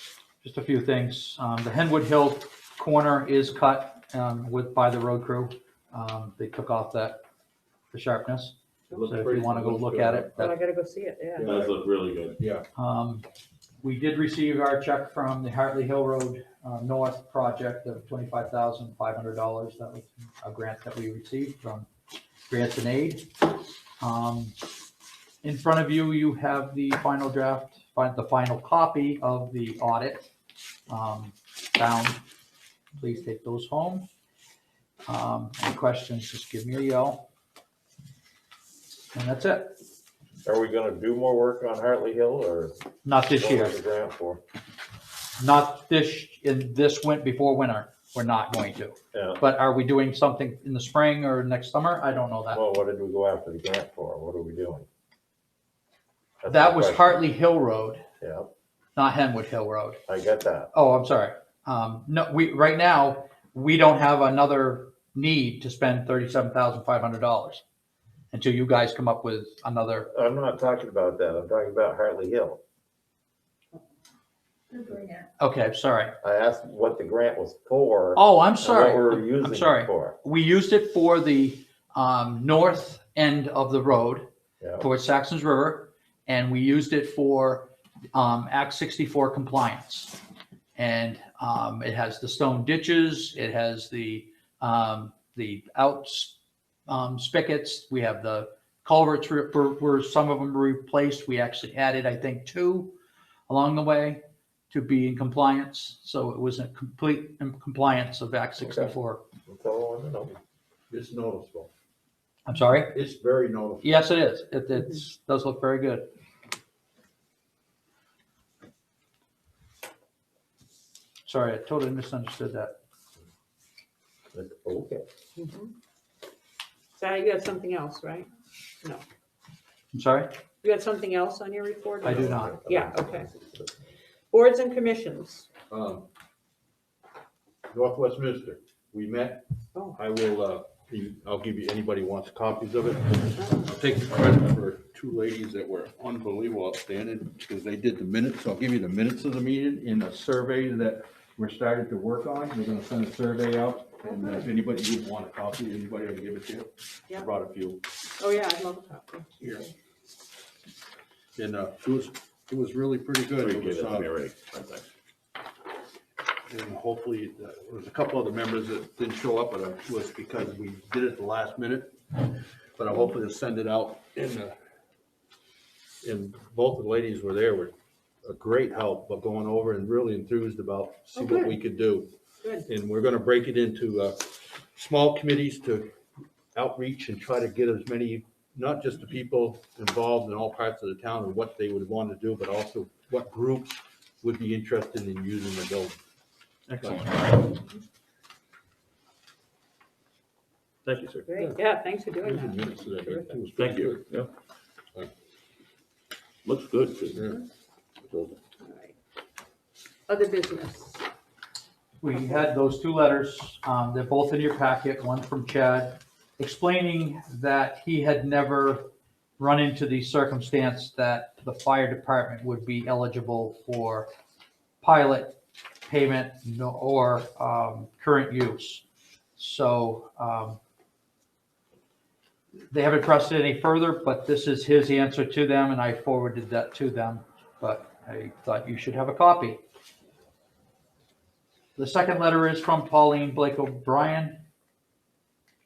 Just a few things. The Henwood Hill corner is cut by the road crew. They took off the sharpness. So if you want to go look at it. Oh, I gotta go see it, yeah. It does look really good. Yeah. We did receive our check from the Hartley Hill Road North project of $25,500. That was a grant that we received from Grants and Aid. In front of you, you have the final draft, the final copy of the audit bound. Please take those home. Any questions, just give me a yell. And that's it. Are we gonna do more work on Hartley Hill, or? Not this year. What was the grant for? Not this went before winter. We're not going to. Yeah. But are we doing something in the spring or next summer? I don't know that. Well, what did we go after the grant for? What are we doing? That's That my was question. Hartley Hill Road, Yeah, not Henwood Hill Road. I get that. Oh, I'm sorry. No, right now, we don't have another need to spend $37,500 until you guys come up with another. I'm not talking about that. I'm talking about Hartley Hill. Okay, sorry. I asked what the grant was for. Oh, I'm and sorry. What we were I'm using sorry. it for. We used it for the north end of the road Yeah. towards Saxon's River, and we used it for Act 64 compliance. And it has the stone ditches, it has the out spigots, we have the culverts where some of them were replaced. We actually added, I think, 2 along the way to be in compliance. So it was a complete compliance of Act 64. That's all I want to know. It's noticeable. I'm sorry? It's very noticeable. Yes, it is. It does look very good. Sorry, I totally misunderstood that. Okay. So you got something else, right? No. I'm sorry? You got something else on your report? I do not. Yeah, okay. Boards and commissions. North Westminster, we met. Oh. I will, I'll give you, anybody wants copies of it. I'll take the credit for 2 ladies that were unbelievable outstanding because they did the minutes. I'll give you the minutes of the meeting in a survey that we're starting to work on. We're gonna send a survey out, and if anybody would want a copy, anybody will give it to you. I Yeah. brought a few Oh, yeah, I'd love a copy. here. And it was really pretty good. It was, and hopefully, there was a couple other members that didn't show up, but it was because we did it the last minute. But I hopefully will send it out, and both the ladies were there, were a great help, but going over and really enthused about see what we could do. Good. And we're gonna break it into small committees to outreach and try to get as many, not just the people involved in all parts of the town and what they would want to do, but also what groups would be interested in using the building. Excellent. Thank you, sir. Great, yeah, thanks for doing There's the that. minutes of that. It was Thank pretty you. good. Yeah. Looks good. Yeah. All right. Other business. We had those 2 letters. They're both in your packet, one from Chad, explaining that he had never run into the circumstance that the fire department would be eligible for pilot payment or current use. So they haven't pressed it any further, but this is his answer to them, and I forwarded that to them, but I thought you should have a copy. The second letter is from Pauline Blake O'Brien,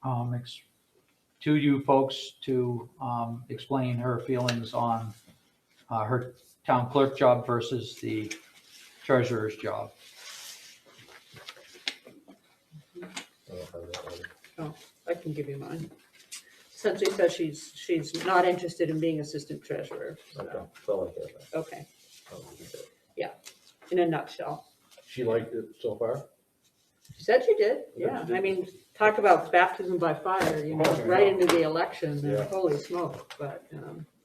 to you folks to explain her feelings on her town clerk job versus the treasurer's job. Oh, I can give you mine. Essentially says she's not interested in being assistant treasurer. So, okay, yeah, in a nutshell. She liked it so far? She said she did, yeah. I mean, talk about baptism by fire, you know, right into the election, Yeah. holy smoke. But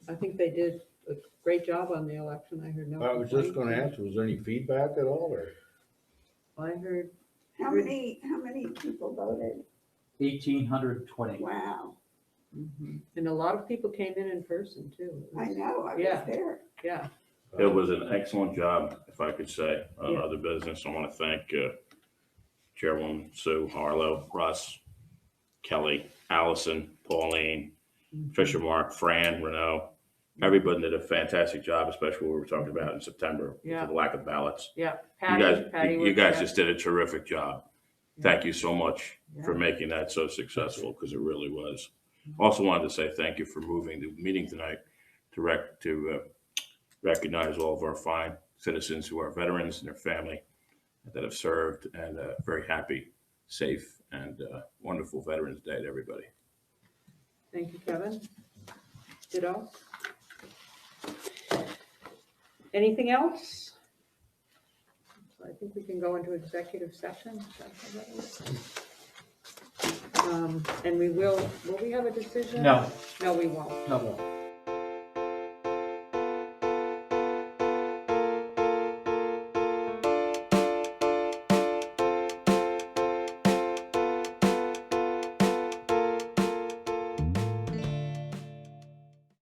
I think they did a great job on the election. I heard no. I was just complaints. gonna ask, was there any feedback at all, or? I heard, How many people voted? 1,820. Wow, and a lot of people came in person too. I know, I was Yeah. there. Yeah, It was an excellent job, if I could say, on Yeah. other business. I want to thank Chairwoman Sue, Harlow, Russ, Kelly, Allison, Pauline, Fisher, Mark, Fran, Renault. Everybody did a fantastic job, especially what we were talking about in September, Yeah. with the lack of ballots. yeah. You was- guys yeah. just did a terrific job. Thank you so much for Yeah. making that so successful, because it really was. Also wanted to say thank you for moving the meeting tonight to recognize all of our fine citizens who are veterans and their family that have served, and very happy, safe, and wonderful Veterans Day to everybody. Thank you, Kevin. Ditto. Anything else? I think we can go into executive session. Is that how that is? And we will we have a decision? No. No, we won't. No.